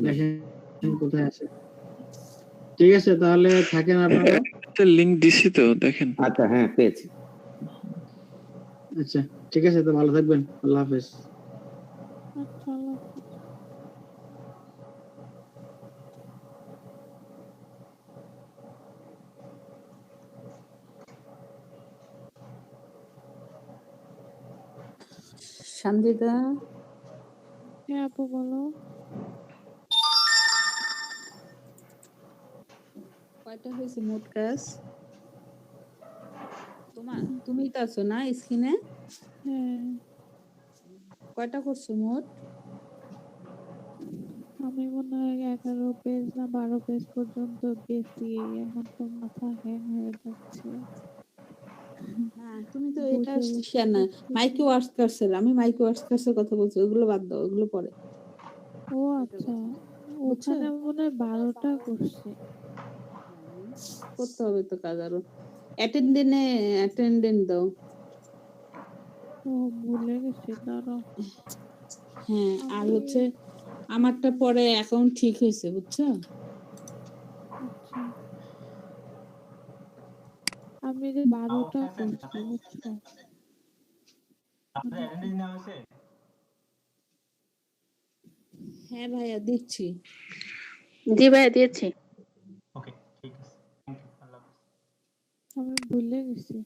দেখেন কোথায় আছে। ঠিক আছে তাহলে থাকেন আপনারা,
লিংক দিছি তো দেখেন।
আচ্ছা হ্যাঁ পেয়েছি।
আচ্ছা ঠিক আছে, তো ভালো থাকবেন, আল্লাহ হাফেজ।
আচ্ছা আল্লাহ হাফেজ।
সঞ্জিতা
হ্যাঁ আপু বলো।
কয়টা হয়েছে মোট কাজ তোমার? তুমি তো আছো না স্ক্রিনে?
হ্যাঁ
কয়টা করছো মোট?
আমি মনে হয় 11 পেজ না 12 পেজ পর্যন্ত গেছি, এখন তো মাথা হ্যাং হয়ে যাচ্ছে।
না তুমি তো এটা শেয়ার না, মাইক্রো ওয়ার্কার্সের, আমি মাইক্রো ওয়ার্কার্সের কথা বলছি, ওগুলো বাদ দাও, ওগুলো পরে।
ও আচ্ছা, ওখানে মনে হয় 12টা করছে।
করতে হবে তো কাজ আরো। অ্যাটেন্ডেন্ট দাও।
ও ভুলে গেছি, দাঁড়াও।
হ্যাঁ আর হচ্ছে আমারটা পরে অ্যাকাউন্ট ঠিক হয়েছে বুঝছো?
আচ্ছা আমি যে 12টা করছি বুঝছো?
আপনার অ্যাটেন্ডেন্স নেওয়া হয়েছে?
হ্যাঁ ভাইয়া দিচ্ছি।
জি ভাইয়া দিয়েছি।
ওকে ঠিক আছে, থ্যাংক ইউ, আল্লাহ হাফেজ।
আমি ভুলে গেছি।